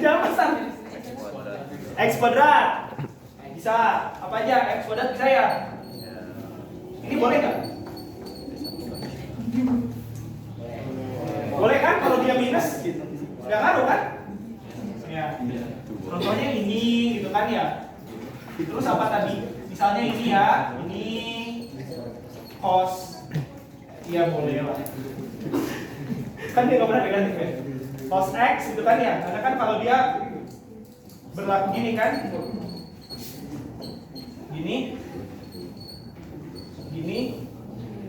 Jangan konstan. X kuadrat bisa, apa aja X kuadrat bisa ya. Ini boleh nggak? Boleh kan kalau dia minus? Nggak ngaruh kan? Ya. Contohnya ini gitu kan ya. Terus apa tadi? Misalnya ini ya, ini cos. Iya boleh lah. Kan dia nggak pernah negatif ya. Cos X itu kan ya. Karena kan kalau dia berlaku gini kan, gini,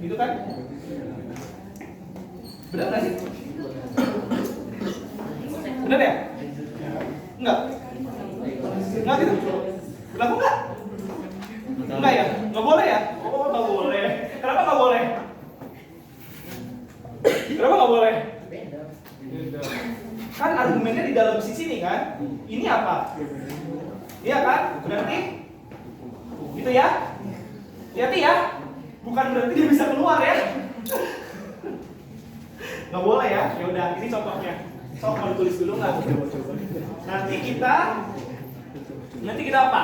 gitu kan? Benar nggak sih? Benar ya? Enggak? Enggak gitu? Berlaku enggak? Enggak ya? Nggak boleh ya? Oh nggak boleh. Kenapa nggak boleh? Kenapa nggak boleh? Kan argumennya di dalam sisi ini kan? Ini apa? Iya kan? Berarti gitu ya? Hati-hati ya? Bukan berarti dia bisa keluar ya? Nggak boleh ya? Ya udah, ini contohnya. Sok mau ditulis dulu nggak? Nanti kita apa?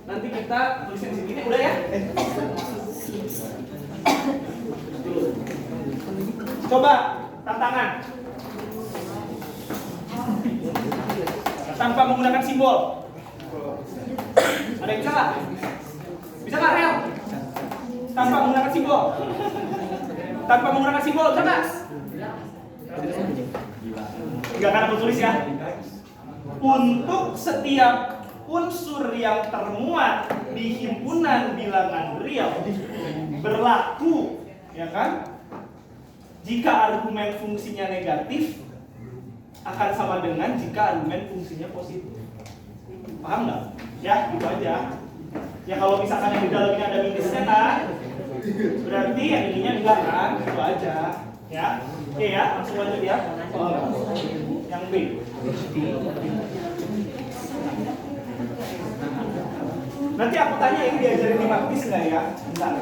Nanti kita tulisnya di sini. Udah ya? Coba tantangan. Tanpa menggunakan simbol. Ada yang bisa nggak? Bisa nggak, Rel? Tanpa menggunakan simbol. Tanpa menggunakan simbol, bisa nggak? Enggak akan aku tulis ya. Untuk setiap unsur yang termuat di himpunan bilangan real berlaku, ya kan? Jika argumen fungsinya negatif akan sama dengan jika argumen fungsinya positif. Paham nggak? Ya, gitu aja. Ya kalau misalkan yang di dalam ini ada minusnya kan, berarti yang ininya enggak kan? Itu aja. Ya, oke ya, langsung lanjut ya. Yang B. Nanti aku tanya ini diajarin di praktis nggak ya? Bentar.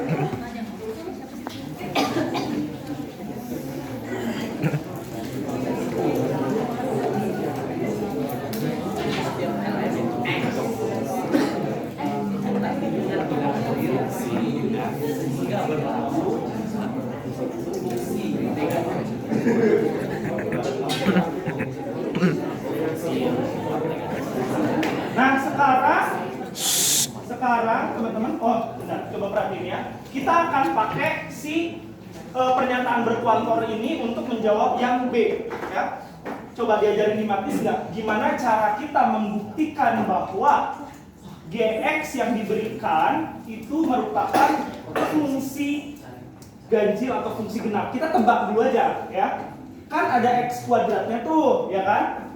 Nah, sekarang teman-teman, bentar, coba perhatiin ya. Kita akan pakai si pernyataan berkuantor ini untuk menjawab yang B, ya. Coba diajarin di Matis nggak? Gimana cara kita membuktikan bahwa Gx yang diberikan itu merupakan fungsi ganjil atau fungsi genap? Kita tebak dulu aja, ya. Kan ada x kuadratnya tuh, ya kan?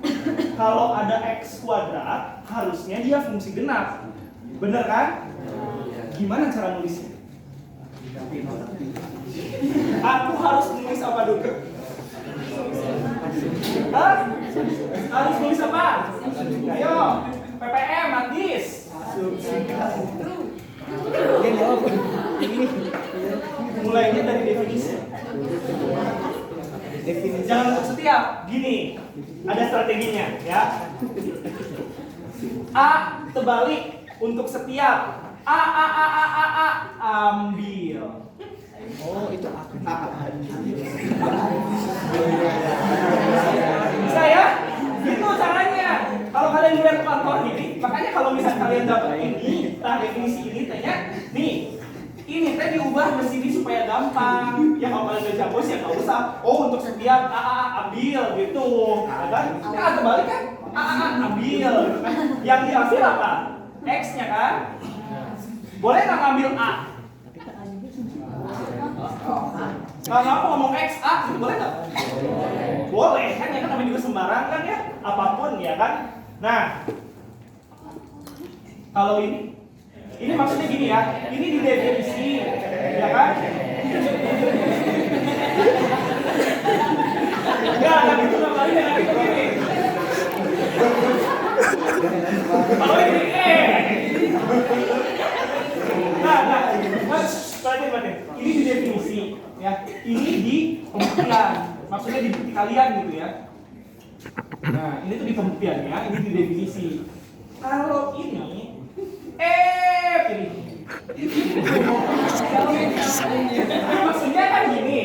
Kalau ada x kuadrat, harusnya dia fungsi genap. Bener kan? Gimana cara nulisnya? Aku harus nulis apa dulu? Hah? Harus nulis apa? Ayo, PPM, Matis. Mulainya dari definisi. Jangan untuk setiap. Gini, ada strateginya, ya. A terbalik untuk setiap. A ambil. Oh, itu aku. Bisa ya? Itu caranya. Kalau kalian lihat kantor ini, makanya kalau misalnya kalian dapat ini, definisi ini tanya, nih, ini teh diubah ke sini supaya gampang. Ya kalau kalian udah jago sih ya nggak usah. Oh, untuk setiap ambil gitu, ya kan? Nah, terbalik kan? Ambil. Yang diambil apa? X-nya kan? Boleh nggak ngambil A? Kalau aku ngomong X, A, itu boleh nggak? Boleh kan, ya kan namanya juga sembarang kan ya, apapun ya kan. Nah, kalau ini maksudnya gini ya, ini di definisi, ya kan? Enggak gitu namanya, nanti begini. Kalau ini berarti ini di definisi, ya. Ini di pembuktian, maksudnya di bukti kalian gitu ya. Nah, ini tuh di pembuktian ya, ini di definisi. Kalau ini pilih. Maksudnya kan gini.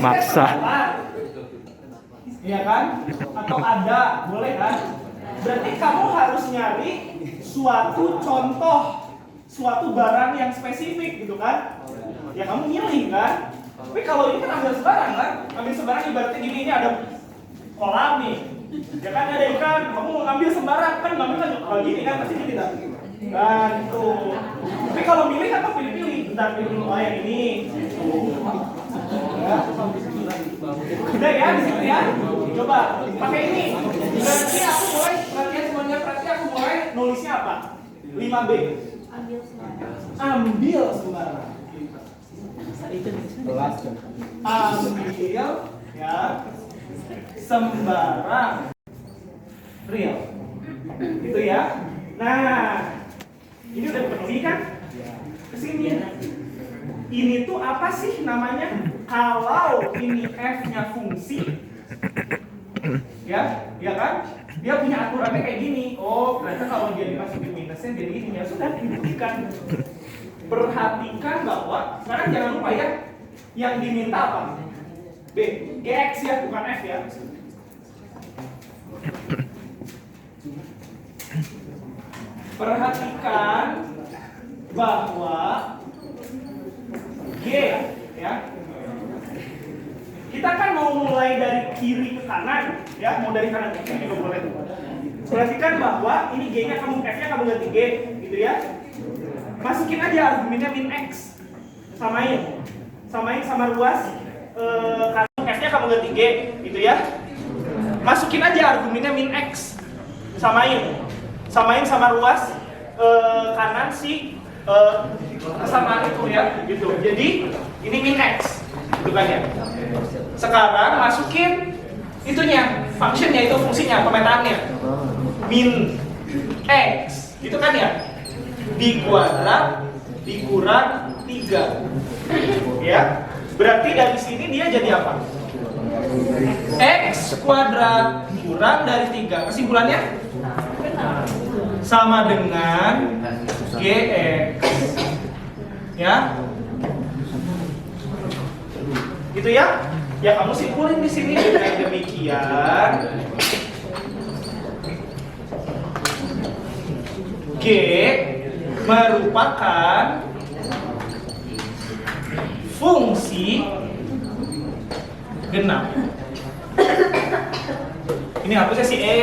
Maksa. Iya kan? Atau ada, boleh kan? Berarti kamu harus nyari suatu contoh, suatu barang yang spesifik gitu kan? Ya kamu milih kan? Tapi kalau ini kan ambil sembarang kan? Ambil sembarang ibaratnya gini, ini ada kolam nih. Ya kan ada ikan, kamu mau ngambil sembarang kan? Ngambil kan kalau gini kan pasti tidak. Kan itu. Tapi kalau milih kan kamu pilih-pilih. Bentar pilih dulu yang ini. Ya. Udah ya di situ ya. Coba pakai ini. Berarti aku mulai perhatian semuanya, berarti aku mulai nulisnya apa? 5B. Ambil sembarang. Ambil ya sembarang real. Gitu ya. Nah, ini udah dipenuhi kan? Kesini. Ini tuh apa sih namanya? Kalau ini f-nya fungsi, ya kan? Dia punya aturannya kayak gini. Oh, ternyata kalau dia dimasukin minusnya jadi ini ya sudah dibuktikan. Perhatikan bahwa sekarang jangan lupa ya, yang diminta apa? B, Gx ya, bukan F ya. Perhatikan bahwa G ya. Kita kan mau mulai dari kiri ke kanan, ya, mau dari kanan ke kiri juga boleh. Perhatikan bahwa ini G-nya kamu F-nya kamu ganti G, gitu ya. Masukin aja argumennya min X. Samain sama ruas F-nya kamu ganti G, gitu ya. Masukin aja argumennya min X. Samain sama ruas kanan si kesamaan itu ya, gitu. Jadi ini min X, gitu kan ya. Sekarang masukin itunya, functionnya itu fungsinya, pemetaannya min X, gitu kan ya. Di kuadrat dikurang 3 ya, berarti dari sini dia jadi apa? X kuadrat kurang dari 3, kesimpulannya sama dengan Gx ya. gitu ya. Ya kamu simpulin di sini dengan demikian. G merupakan fungsi genap. Ini hapusnya si E.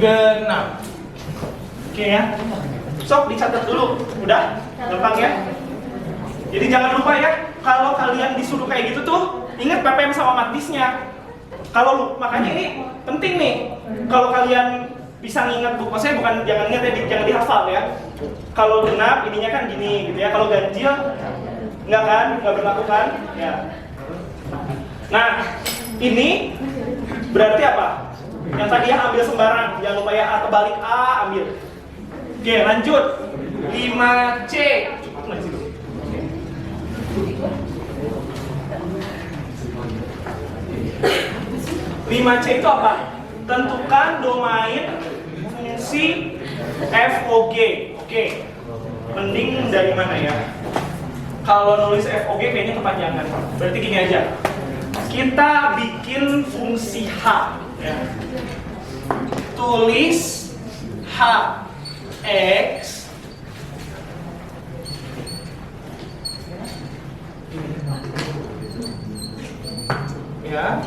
Genap. Oke ya. Sok dicatat dulu. Udah? Gampang ya? Jadi jangan lupa ya, kalau kalian disuruh kayak gitu tuh, ingat PPM sama matdisnya. Kalau makanya ini penting nih. Kalau kalian bisa nginget tuh, maksudnya bukan jangan ingat ya, jangan dihafal ya. Kalau genap ininya kan gini gitu ya. Kalau ganjil enggak kan? Enggak berlaku kan? Ya. Nah, ini berarti apa? Yang tadi ya ambil sembarang, jangan lupa ya A terbalik A ambil. Oke, lanjut. 5C. Cukup nggak sih? 5C itu apa? Tentukan domain fungsi FOG. Oke. Mending dari mana ya? Kalau nulis FOG kayaknya kepanjangan. Berarti gini aja. Kita bikin fungsi H ya. Tulis H X ya.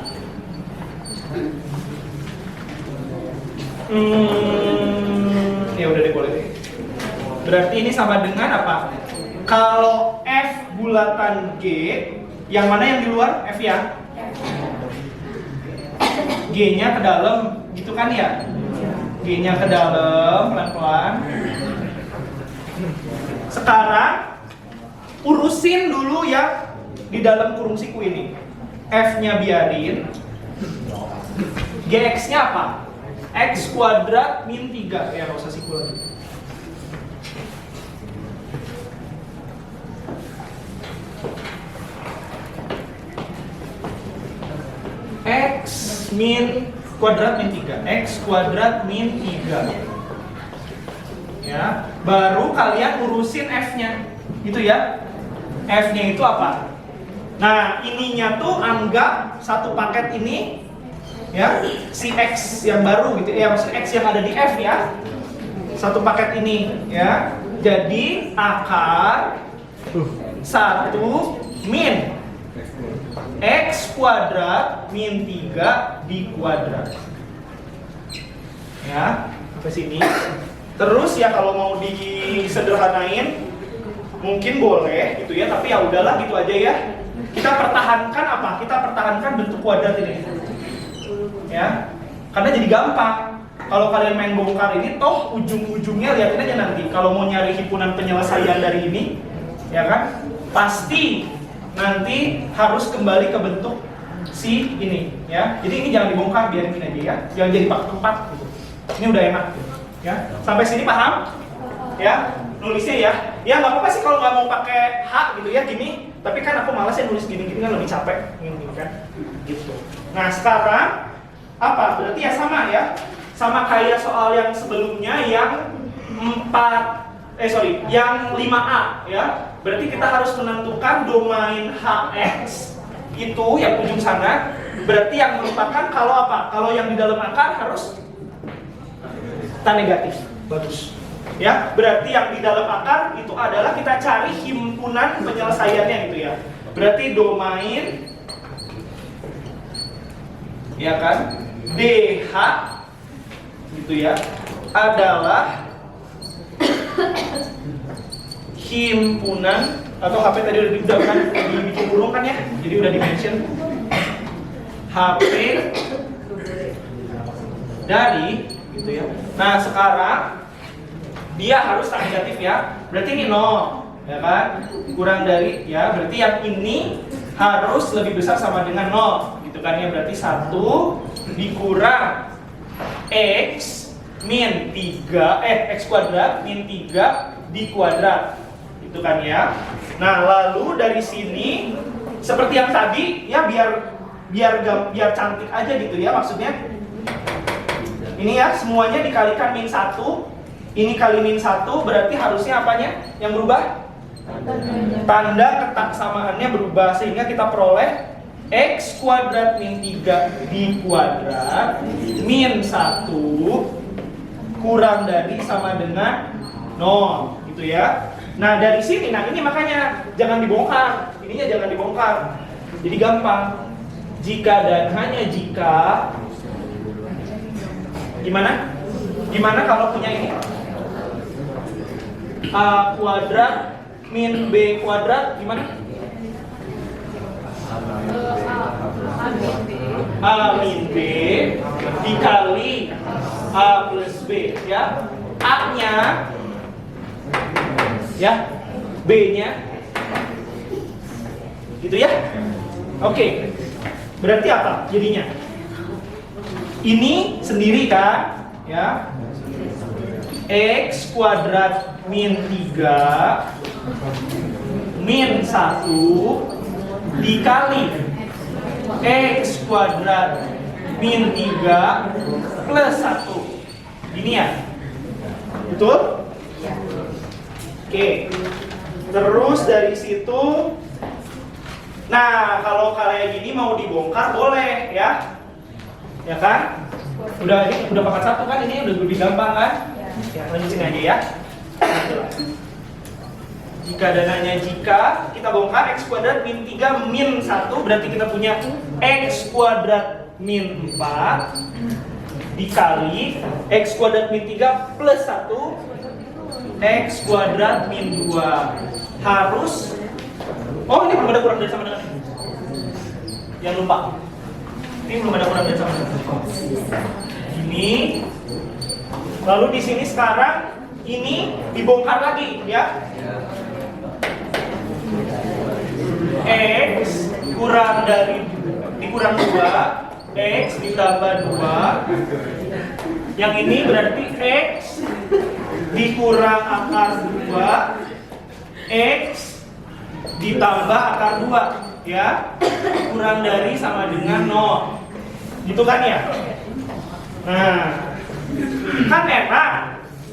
Ya udah deh, boleh deh. Berarti ini sama dengan apa? Kalau F bulatan G, yang mana yang di luar? F ya? G-nya ke dalam, gitu kan ya? G-nya ke dalam, pelan-pelan. Sekarang urusin dulu ya di dalam kurung siku ini. F-nya biarin. Gx-nya apa? X kuadrat min 3. Ya, nggak usah siku lagi. X min kuadrat min 3. X kuadrat min 3. Ya, baru kalian urusin F-nya. Gitu ya. F-nya itu apa? Nah, ininya tuh anggap satu paket ini ya, si X yang baru gitu ya, maksud X yang ada di F ya. Satu paket ini ya. Jadi akar 1 min X kuadrat min 3 di kuadrat. Ya, sampai sini. Terus ya kalau mau disederhanain mungkin boleh gitu ya, tapi ya udahlah gitu aja ya. Kita pertahankan apa? Kita pertahankan bentuk kuadrat ini. Ya. Karena jadi gampang. Kalau kalian main bongkar ini toh ujung-ujungnya lihatin aja nanti. Kalau mau nyari himpunan penyelesaian dari ini, ya kan? Pasti nanti harus kembali ke bentuk si ini ya. Jadi ini jangan dibongkar, biarin aja ya. Jangan jadi pakai tempat gitu. Ini udah enak ya. Sampai sini paham? Ya, nulisnya ya. Ya nggak apa-apa sih kalau nggak mau pakai H gitu ya gini. Tapi kan aku malas ya nulis gini-gini kan lebih capek gini kan. Gitu. Nah, sekarang apa? Berarti ya sama ya. Sama kayak soal yang sebelumnya yang yang 5A ya. Berarti kita harus menentukan domain HX itu yang ujung sana. Berarti yang merupakan kalau apa? Kalau yang di dalam akar harus tan negatif. Bagus. Ya, berarti yang di dalam akar itu adalah kita cari himpunan penyelesaiannya gitu ya. Berarti domain ya kan? DH gitu ya adalah himpunan atau HP tadi udah kan dibikin burung kan ya, jadi udah di-mention HP dari gitu ya. Nah sekarang dia harus tak negatif ya, berarti ini 0 ya kan, kurang dari ya, berarti yang ini harus lebih besar sama dengan 0 gitu kan ya, berarti 1 dikurang X min 3 X kuadrat min 3 di kuadrat gitu kan ya. Nah lalu dari sini seperti yang tadi ya, biar cantik aja gitu ya, maksudnya ini ya semuanya dikalikan min 1, ini kali min 1 berarti harusnya apanya yang berubah? Tanda ketaksamaannya berubah, sehingga kita peroleh x kuadrat min 3 di kuadrat min 1 kurang dari sama dengan 0 gitu ya. Nah dari sini, nah ini makanya jangan dibongkar, ininya jangan dibongkar, jadi gampang. Jika dan hanya jika, gimana kalau punya ini a kuadrat min b kuadrat, gimana? A min b dikali a plus b ya, a nya ya, b nya gitu ya. Oke, berarti apa jadinya? Ini sendiri kan ya, x kuadrat min 3 min 1 dikali x kuadrat min 3 plus 1. Ini ya, betul? Oke, terus dari situ, nah kalau kayak gini mau dibongkar boleh ya, ya kan? Udah pangkat 1 kan, ini udah lebih gampang kan? Ya, lanjutin aja ya. Jika dan hanya jika, kita bongkar x kuadrat min 3 min 1, berarti kita punya x kuadrat min 4 dikali x kuadrat min 3 plus 1 x kuadrat min 2 harus, oh ini belum ada kurang dari sama dengan ini, jangan lupa ini belum ada kurang dari sama dengan ini. Lalu di sini sekarang ini dibongkar lagi ya, x kurang dari dikurang 2 x ditambah 2, yang ini berarti x dikurang akar 2 x ditambah akar 2 ya, kurang dari sama dengan 0 gitu kan ya. Nah kan enak,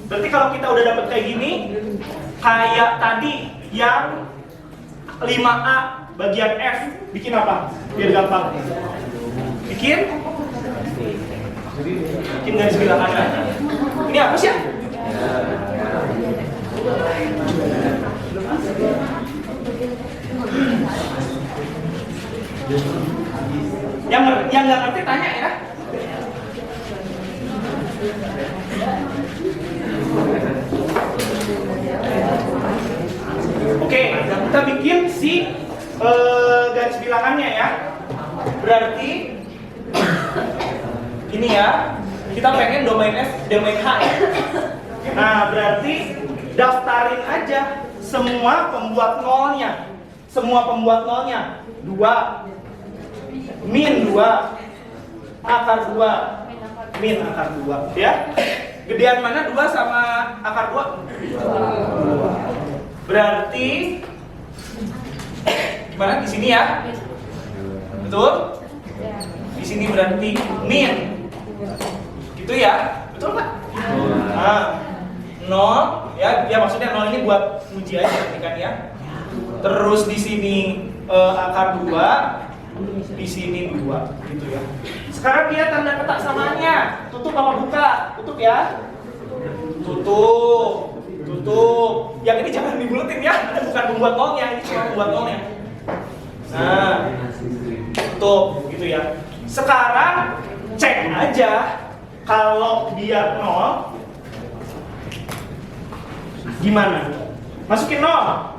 berarti kalau kita udah dapet kayak gini, kayak tadi yang 5A bagian F, bikin apa? Biar gampang. Bikin garis bilangan. Ini apa sih ya? Yang nggak ngerti tanya ya. Oke, kita bikin si garis bilangannya ya. Berarti ini ya, kita pengen domain F, domain H ya. Nah, berarti daftarin aja semua pembuat nolnya. Semua pembuat nolnya 2 min 2 akar 2 min akar 2 ya. Gedean mana 2 sama akar 2? Berarti gimana di sini ya? Betul? Di sini berarti min. Gitu ya? Betul nggak? Nah, 0 ya, maksudnya 0 ini buat uji aja kan ya. Terus di sini akar 2, di sini 2 gitu ya. Sekarang dia tanda ketaksamaannya. Tutup apa buka? Tutup ya. Tutup. Yang ini jangan dibuletin ya. Bukan membuat nolnya, ini cuma membuat nolnya. Nah, tutup gitu ya. Sekarang cek aja kalau dia 0 gimana? Masukin 0.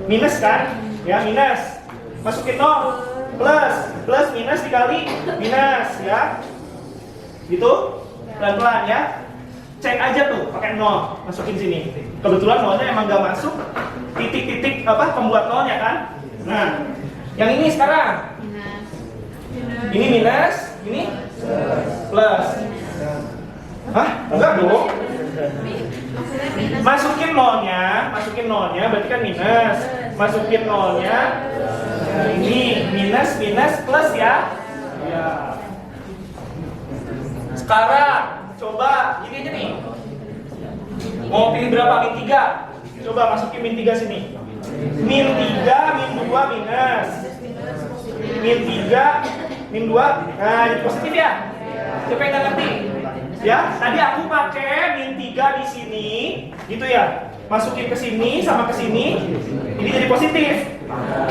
Minus kan? Ya, minus. Masukin 0. Plus minus dikali minus ya. Gitu. Pelan-pelan ya. Cek aja tuh pakai 0, masukin sini. Kebetulan nolnya emang gak masuk. Titik-titik apa pembuat nolnya kan? Nah, yang ini sekarang. Ini minus, ini plus. Hah? Enggak dong. Masukin nolnya berarti kan minus. Masukin nolnya Ini minus minus plus ya. Ya. Sekarang coba gini aja nih. Mau pilih berapa? Min 3. Coba masukin min 3 sini. Min 3, min 2 minus. Min 3, min 2. Nah, ini positif ya? Siapa yang nggak ngerti? Ya, tadi aku pakai min 3 di sini, gitu ya. Masukin ke sini sama ke sini, ini jadi positif.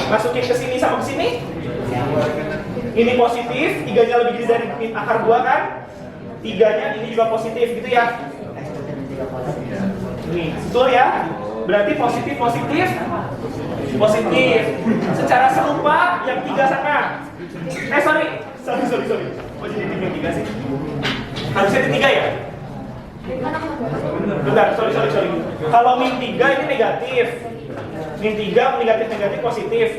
Masukin ke sini sama ke sini, ini positif. 3-nya lebih gede dari min akar 2 kan? 3-nya ini juga positif, gitu ya. Nih, betul ya? Berarti positif, positif, positif. Secara serupa yang 3 sana. Sorry. Kok jadi yang 3 sih? Harusnya di 3 ya? Bentar, sorry. Kalau min 3 ini negatif. Min 3 negatif positif.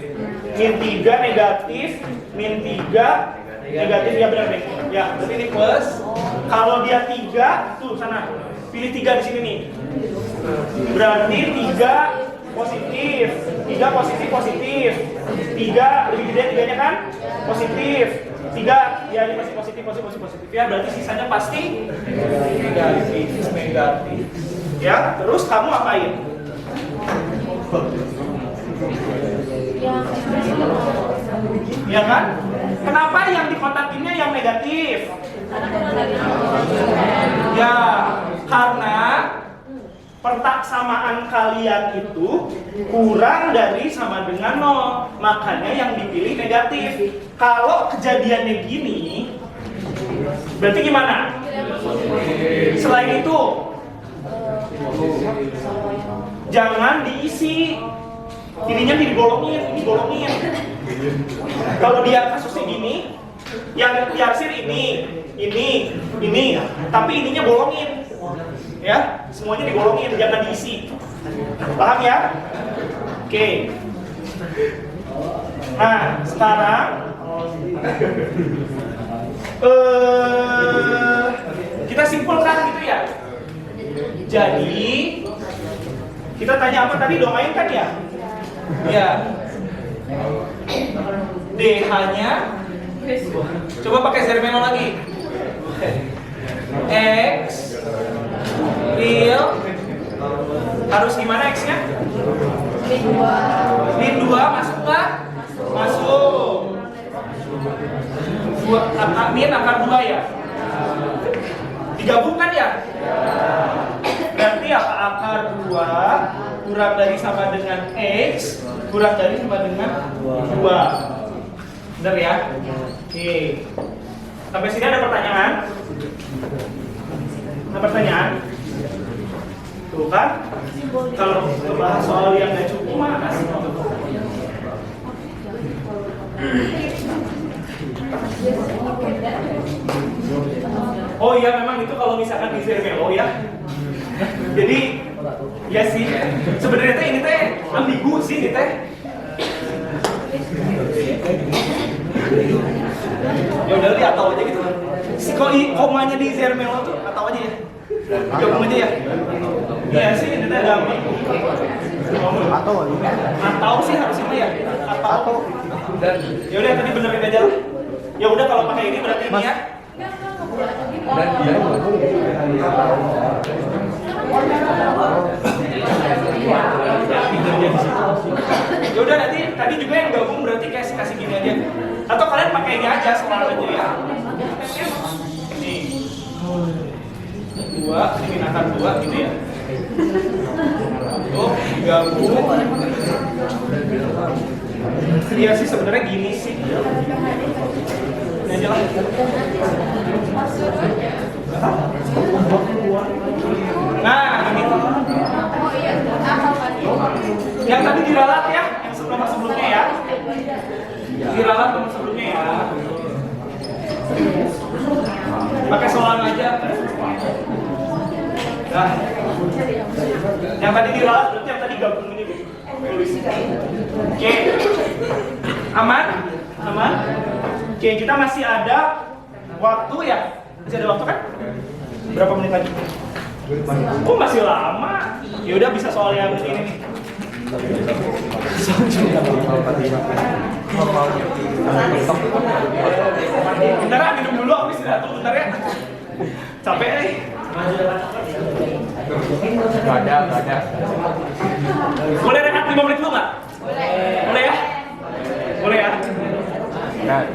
Min 3 negatif, min 3 negatif, ya benar deh. Ya, berarti ini plus. Kalau dia 3, tuh sana. Pilih 3 di sini nih. Berarti 3 positif. 3 positif. 3 lebih gede 3-nya kan? Positif. 3, ya ini masih positif ya, berarti sisanya pasti negatif. Ya, terus kamu apain? Ya kan? Kenapa yang dikotakinnya yang negatif? Ya, karena pertaksamaan kalian itu kurang dari sama dengan 0, makanya yang dipilih negatif. Kalau kejadiannya gini, berarti gimana? Selain itu, jangan diisi. Ininya dibolongin. Kalau dia kasusnya gini, yang Yarsir ini, tapi ininya bolongin. Ya, semuanya dibolongin, jangan diisi. Paham ya? Oke. Nah, sekarang kita simpulkan gitu ya. Jadi kita tanya apa tadi, domain kan ya? Ya. DH-nya coba pakai Zermelo lagi. X real harus gimana X-nya? Min 2 masuk nggak? Masuk. Min akar 2 ya? Digabungkan ya? Berarti apa? Akar 2 kurang dari sama dengan X kurang dari sama dengan 2. Benar ya? Oke. Sampai sini ada pertanyaan? Ada pertanyaan? Tuh kan? Kalau bahas soal yang nggak cukup mana sih? Oh iya, memang itu kalau misalkan di Zermelo ya. Jadi ya sih, sebenarnya teh ini teh ambigu sih ini teh. Ya udah lihat atau aja gitu. Si komanya di Zermelo tuh atau aja ya. Gabung aja ya. Iya sih, ini teh gampang. Atau sih harusnya ya. Atau. Ya udah tadi benerin aja lah. Ya udah kalau pakai ini berarti ini ya. Ya udah nanti tadi juga yang gabung berarti kasih gini aja. Atau kalian pakai ini aja soal aja ya. Nih. 2 digunakan 2 gitu ya. Tuh gabung. Iya sih sebenarnya gini sih. Ini aja lah. Nah, ini. Yang tadi diralat ya, yang sebelumnya ya. Diralat nomor sebelumnya ya. Pakai soal aja. Nah, yang tadi diralat berarti yang tadi gabung ini. Oke. Aman? Oke, kita masih ada waktu ya? Masih ada waktu kan? Berapa menit lagi? Oh, masih lama. Ya udah bisa soal yang ini nih. Bentar ya, minum dulu, aku istirahat dulu bentar ya. Capek nih. Gak ada. Boleh rehat 5 menit dulu nggak? Boleh ya? Boleh ya? Nah.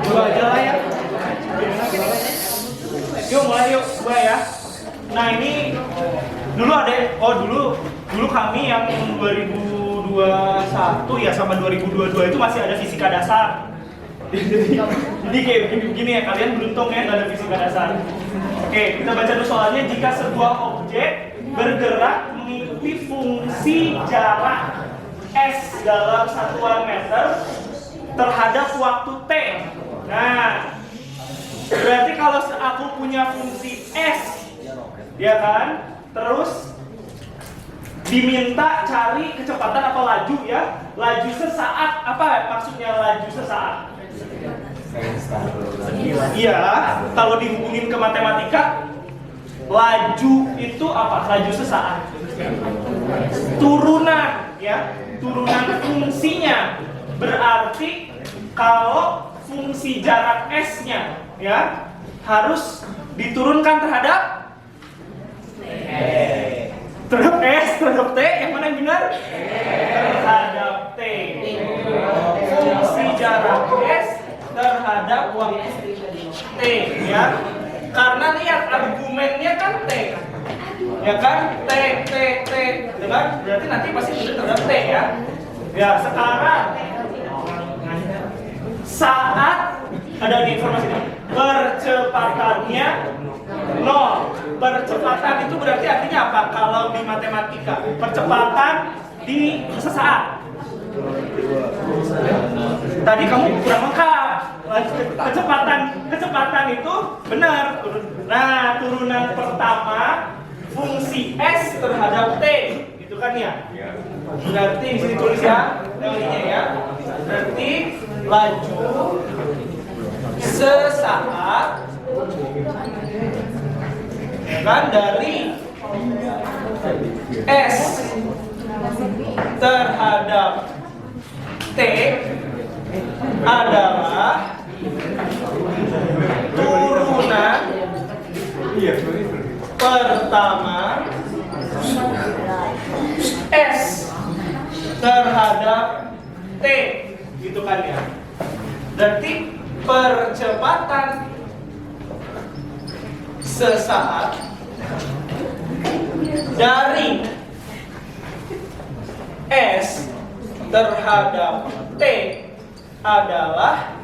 Dua aja lah ya. Yuk mulai yuk, mulai ya. Nah ini dulu ada, dulu kami yang 2021 ya sama 2022 itu masih ada fisika dasar. Jadi kayak begini ya, kalian beruntung ya nggak ada fisika dasar. Oke, kita baca dulu soalnya. Jika sebuah objek bergerak mengikuti fungsi jarak S dalam satuan meter terhadap waktu T. Nah, berarti kalau aku punya fungsi S, ya kan? Terus diminta cari kecepatan atau laju ya. Laju sesaat, apa maksudnya laju sesaat? Iya, kalau dihubungin ke matematika, laju itu apa? Laju sesaat. Turunan ya, turunan fungsinya. Berarti kalau fungsi jarak S-nya ya harus diturunkan terhadap terhadap T, yang mana yang benar? Terhadap T. Fungsi jarak S terhadap waktu T ya. Karena lihat argumennya kan T. Ya kan? T. Dengan berarti nanti pasti benar terhadap T ya. Ya, sekarang saat ada di informasi ini, percepatannya 0. Percepatan itu berarti artinya apa? Kalau di matematika, percepatan di sesaat. Tadi kamu kurang lengkap. Kecepatan itu benar. Nah, turunan pertama fungsi S terhadap T, gitu kan ya? Berarti di sini tulis ya, teorinya ya. Berarti laju sesaat kan dari S terhadap T adalah turunan pertama S terhadap T, gitu kan ya. Berarti percepatan sesaat dari S terhadap T adalah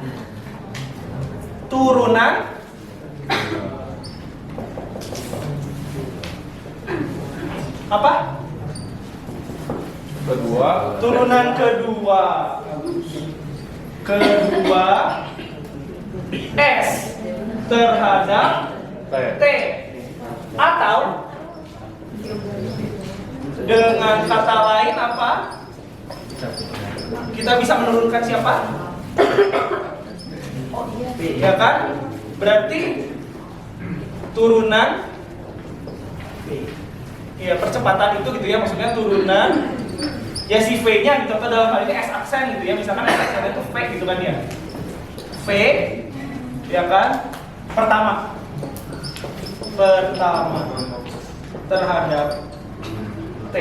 turunan apa? Turunan kedua S terhadap T, atau dengan kata lain apa? Kita bisa menurunkan siapa? Ya kan? Berarti turunan ya percepatan itu gitu ya, maksudnya turunan ya si V-nya gitu, atau dalam hal ini S aksen gitu ya, misalkan S aksen itu V gitu kan ya. V ya kan? Pertama terhadap T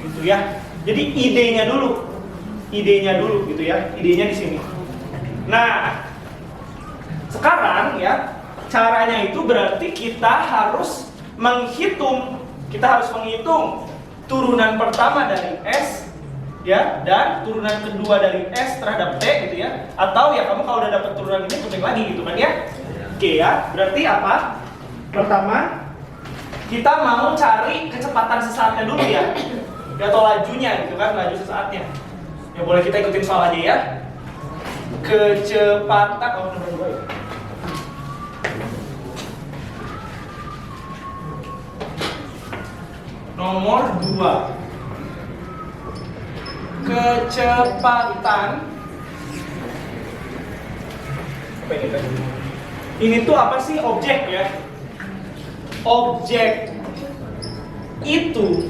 gitu ya. Jadi idenya dulu gitu ya, idenya di sini. Nah, sekarang ya caranya itu berarti kita harus menghitung turunan pertama dari S ya dan turunan kedua dari S terhadap T gitu ya. Atau ya kamu kalau udah dapat turunan ini hitung lagi gitu kan ya. Oke ya, berarti apa? Pertama kita mau cari kecepatan sesaatnya dulu ya. Atau lajunya gitu kan, laju sesaatnya. Ya boleh kita ikutin soal aja ya. Kecepatan nomor 2. Kecepatan apa ini tadi? Ini tuh apa sih? Objek ya. Objek itu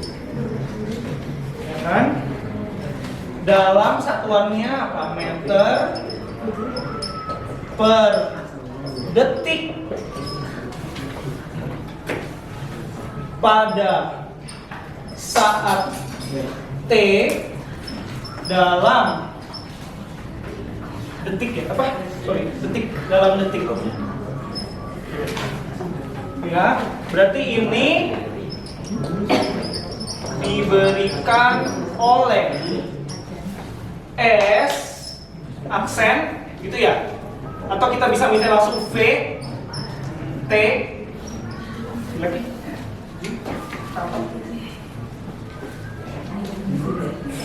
ya kan? Dalam satuannya apa? Meter per detik pada saat T dalam detik ya? Apa? Sorry, detik dalam detik. Ya, berarti ini diberikan oleh S aksen gitu ya, atau kita bisa misalnya langsung V T lagi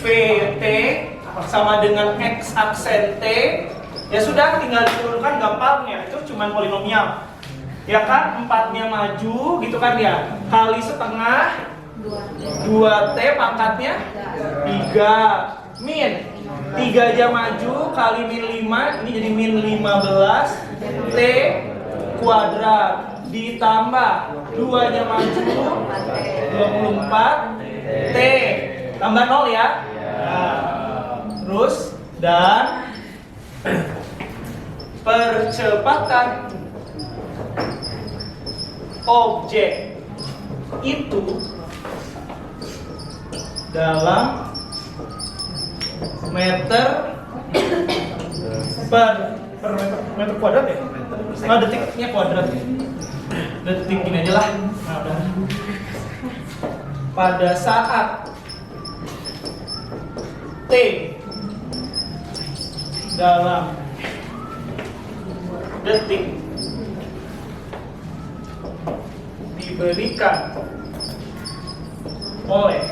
VT sama dengan X aksen T ya sudah, tinggal diturunkan gampangnya, itu cuma polinomial ya kan, 4-nya maju gitu kan ya, kali setengah 2T pangkatnya 3 min 3 aja maju kali min 5 ini jadi min 15 T kuadrat ditambah 2 aja maju 24 T tambah 0 ya. Nah, terus dan percepatan objek itu dalam meter per meter kuadrat ya? Nah, detiknya kuadrat ya? Detik gini aja lah. Nah, udah. Pada saat T dalam detik diberikan oleh,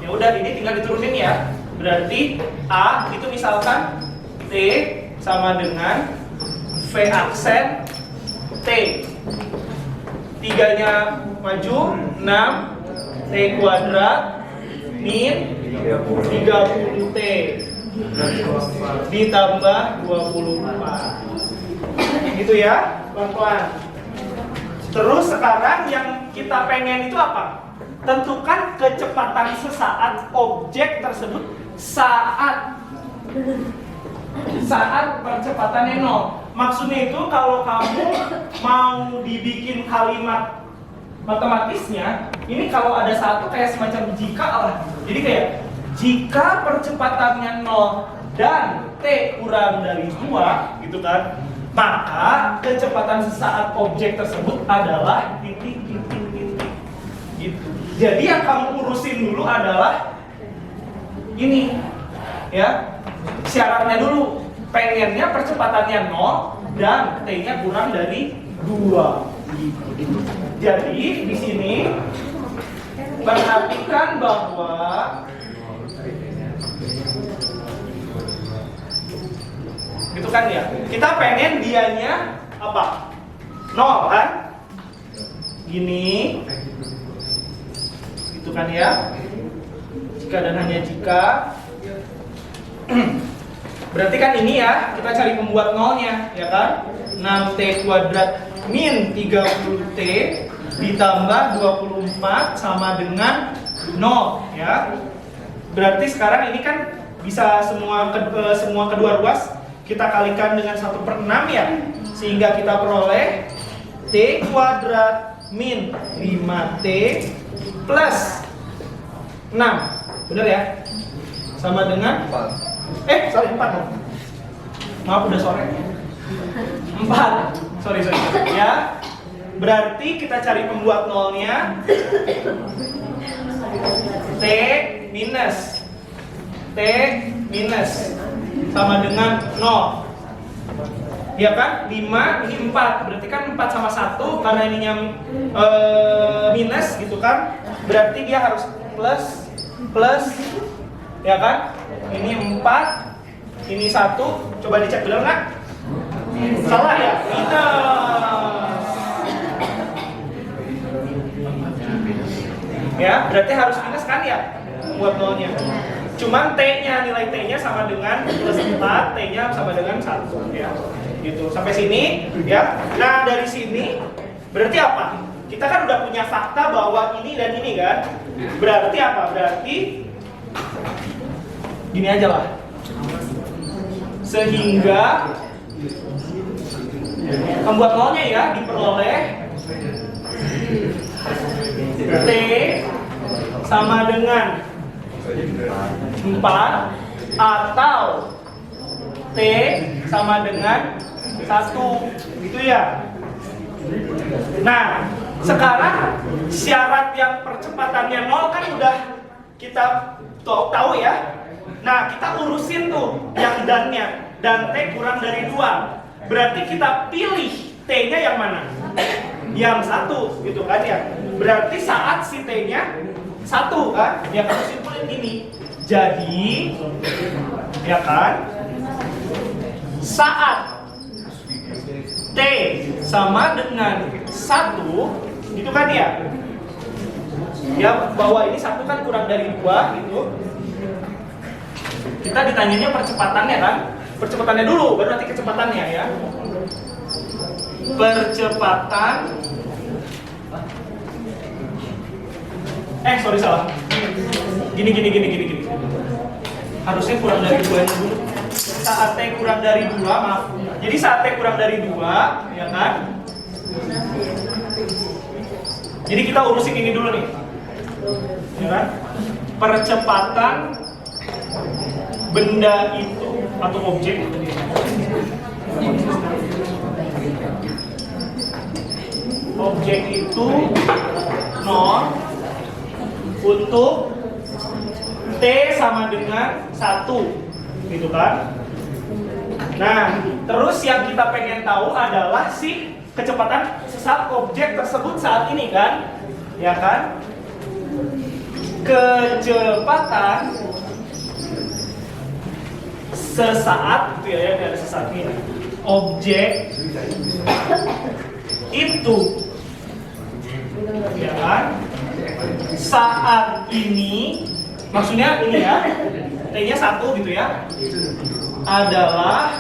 ya udah ini tinggal diturunin ya. Berarti A itu misalkan T sama dengan V aksen T, 3-nya maju 6 T kuadrat min 30T ditambah 24 gitu ya, pelan-pelan. Terus sekarang yang kita pengen itu apa? Tentukan kecepatan sesaat objek tersebut saat percepatannya 0. Maksudnya itu kalau kamu mau dibikin kalimat matematisnya, ini kalau ada satu kayak semacam jika lah. Jadi kayak jika percepatannya 0 dan T kurang dari 2 gitu kan, maka kecepatan sesaat objek tersebut adalah titik gitu. Jadi yang kamu urusin dulu adalah ini ya, syaratnya dulu, pengennya percepatannya 0 dan T-nya kurang dari 2 gitu. Jadi di sini perhatikan bahwa gitu kan ya, kita pengen dianya apa? 0 kan? Gini gitu kan ya, jika dan hanya jika. Berarti kan ini ya, kita cari pembuat 0-nya ya kan, 6T kuadrat min 30T ditambah 24 sama dengan 0 ya. Berarti sekarang ini kan bisa semua kedua ruas kita kalikan dengan 1/6 ya, sehingga kita peroleh T kuadrat min 5T plus 6. Bener ya? Sama dengan sorry 4 dong. Maaf udah sore. 4. Sorry ya. Berarti kita cari pembuat nolnya. T minus sama dengan 0. Ya kan? 5, ini 4. Berarti kan 4 sama 1 karena ininya minus gitu kan. Berarti dia harus plus ya kan? Ini 4, ini 1. Coba dicek benar nggak? Salah ya? Minus. Ya, berarti harus minus kan ya? Buat nolnya. Cuman T-nya, nilai T-nya sama dengan plus 4, T-nya sama dengan 1 ya. Gitu. Sampai sini ya. Nah, dari sini berarti apa? Kita kan udah punya fakta bahwa ini dan ini kan. Berarti apa? Berarti gini aja lah. Sehingga pembuat nolnya ya diperoleh T sama dengan 4 atau T sama dengan 1 gitu ya. Nah, sekarang syarat yang percepatannya 0 kan udah kita tahu ya. Nah, kita urusin tuh yang dannya. Dan T kurang dari 2. Berarti kita pilih T-nya yang mana? Yang 1 gitu kan ya. Berarti saat si T-nya 1 kan? Ya kamu simpulin gini. Jadi ya kan? Saat T sama dengan 1 gitu kan ya? Ya bahwa ini 1 kan kurang dari 2 gitu. Kita ditanyanya percepatannya kan? Percepatannya dulu, baru nanti kecepatannya ya. Percepatan sorry salah. Gini. Harusnya kurang dari 2 dulu. Saat T kurang dari 2, maaf. Jadi saat T kurang dari 2, ya kan? Jadi kita urusin ini dulu nih. Ya kan? Percepatan benda itu atau objek itu 0 untuk T sama dengan 1 gitu kan. Nah, terus yang kita pengen tahu adalah si kecepatan saat objek tersebut saat ini kan, ya kan? Kecepatan sesaat itu ya, ada sesaat ini. Objek itu, ya kan? Saat ini, maksudnya ini ya, T-nya 1 gitu ya, adalah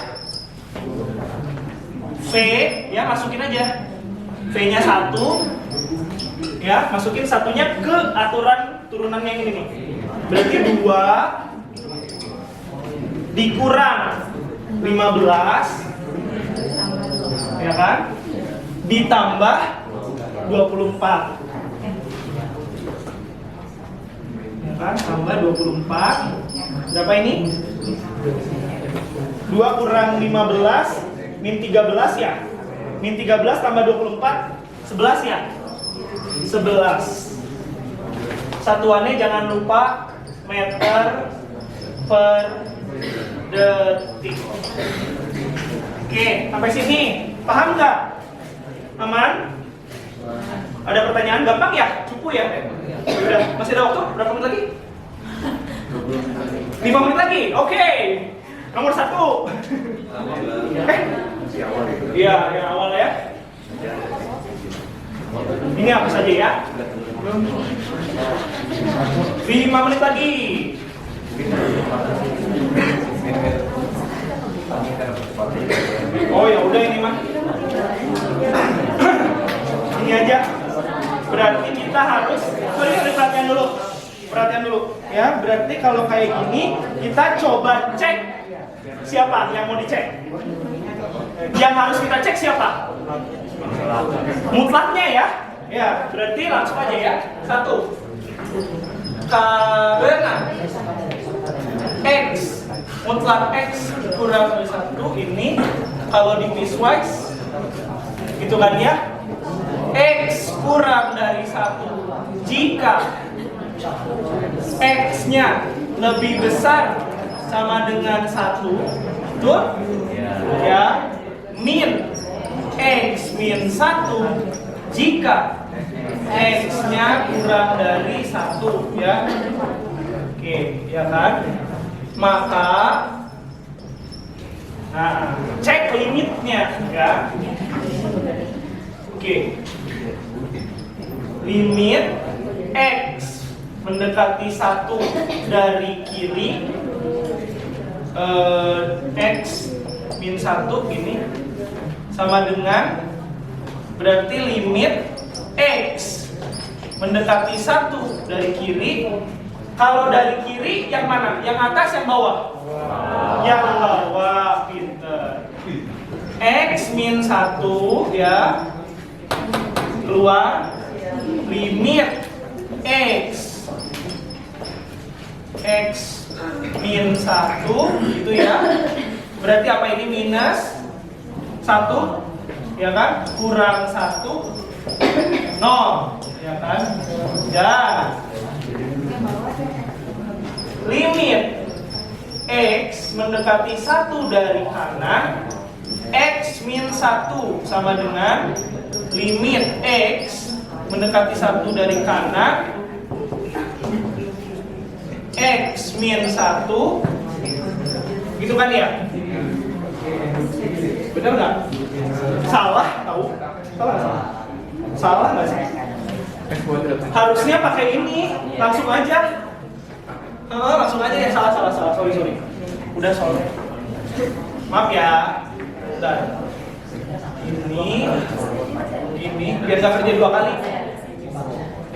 V, ya masukin aja V-nya 1, ya masukin satunya ke aturan turunannya yang ini nih. Berarti 2 dikurang 15, ya kan, ditambah 24, ya kan, tambah 24, berapa ini? 2 kurang 15 min 13 ya, min 13 tambah 24 11 ya, 11. Satuannya jangan lupa meter per detik. Oke, sampai sini paham nggak? Aman? Ada pertanyaan gampang ya? Cukup ya? Udah, masih ada waktu? Berapa menit lagi? 5 menit lagi? Oke. Nomor 1. Iya, yang awal ya. Ini apa saja ya? 5 menit lagi. Oh ya udah ini mah. Ini aja. Berarti kita harus perhatian dulu ya. Berarti kalau kayak gini kita coba cek siapa yang mau dicek. Yang harus kita cek siapa? Mutlaknya ya. Ya, berarti langsung aja ya. 1. Karena X mutlak X kurang dari 1 ini kalau di piecewise gitu kan ya, X kurang dari 1 jika X-nya lebih besar sama dengan 1, betul? Ya, min X min 1 jika X-nya kurang dari 1 ya. Oke, ya kan? Maka nah, cek limitnya ya. Oke. Limit X mendekati 1 dari kiri, X min 1 ini sama dengan berarti limit X mendekati 1 dari kiri. Kalau dari kiri yang mana? Yang atas yang bawah? Yang bawah, pinter. X min 1 ya keluar limit X min 1 gitu ya. Berarti apa ini? Minus 1 ya kan? Kurang 1 0 ya kan? Dan limit X mendekati 1 dari kanan, X min 1 sama dengan limit X mendekati 1 dari kanan, X min 1 gitu kan ya? Benar nggak? Salah tahu? Salah nggak? Salah nggak sih? Harusnya pakai ini, langsung aja. Langsung aja ya, salah. Sorry. Udah sorry. Maaf ya. Udah. Ini biar nggak kerja 2 kali.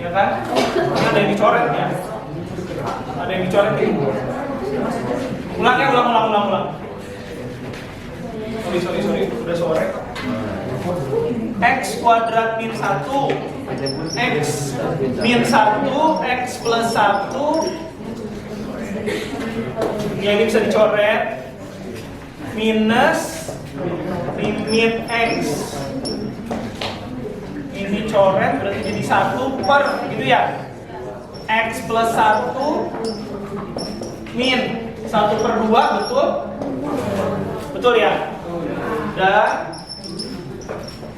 Ya kan? Ini ada yang dicoret ya. Ada yang dicoret ini. Ulang. Sorry. Udah sore. X kuadrat min 1, X min 1, X plus 1. Ya, ini bisa dicoret. Minus limit X. Ini coret berarti jadi 1 per gitu ya. X plus 1 min 1 per 2, betul? Betul ya? Dan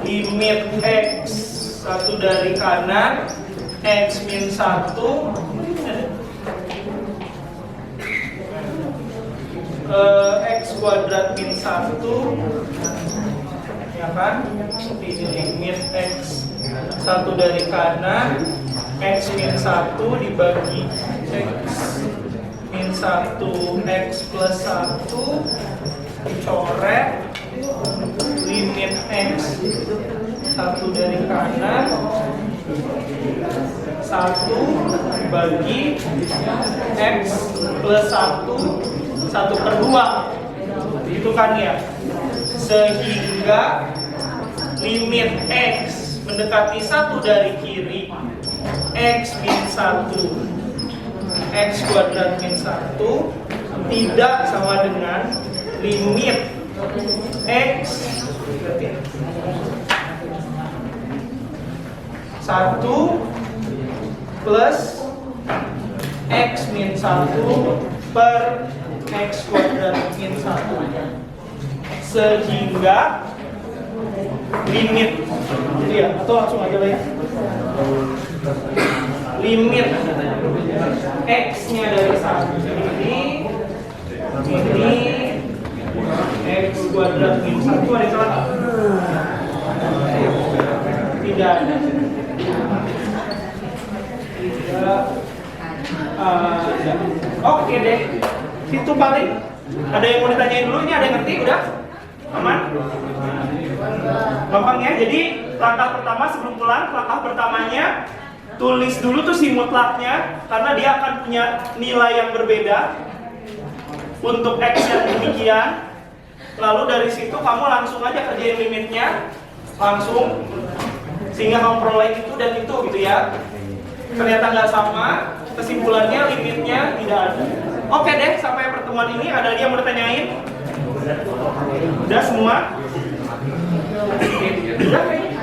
limit X 1 dari kanan, X min 1 X kuadrat min 1 ya kan? Ini limit X 1 dari kanan, X min 1 dibagi X min 1 X plus 1 dicoret limit X 1 dari kanan 1 dibagi X plus 1 per 2 itu kan ya, sehingga limit X mendekati 1 dari kiri, X min 1 X kuadrat min 1 tidak sama dengan limit X 1 plus X min 1 per X kuadrat min 1, sehingga limit ya, atau langsung aja lah ya, limit X nya dari 1 ini X kuadrat min 1 ada salah? Tidak ada. Oke deh. Itu paling. Ada yang mau ditanyain dulu? Ini ada yang ngerti? Udah? Aman? Gampang ya? Jadi langkah pertama sebelum pulang, langkah pertamanya tulis dulu tuh si mutlaknya, karena dia akan punya nilai yang berbeda untuk X yang demikian. Lalu dari situ kamu langsung aja kerjain limitnya, langsung sehingga kamu peroleh itu dan itu gitu ya. Ternyata nggak sama, kesimpulannya limitnya tidak ada. Oke deh, sampai pertemuan ini ada lagi yang mau ditanyain? Udah semua? Udah kayaknya.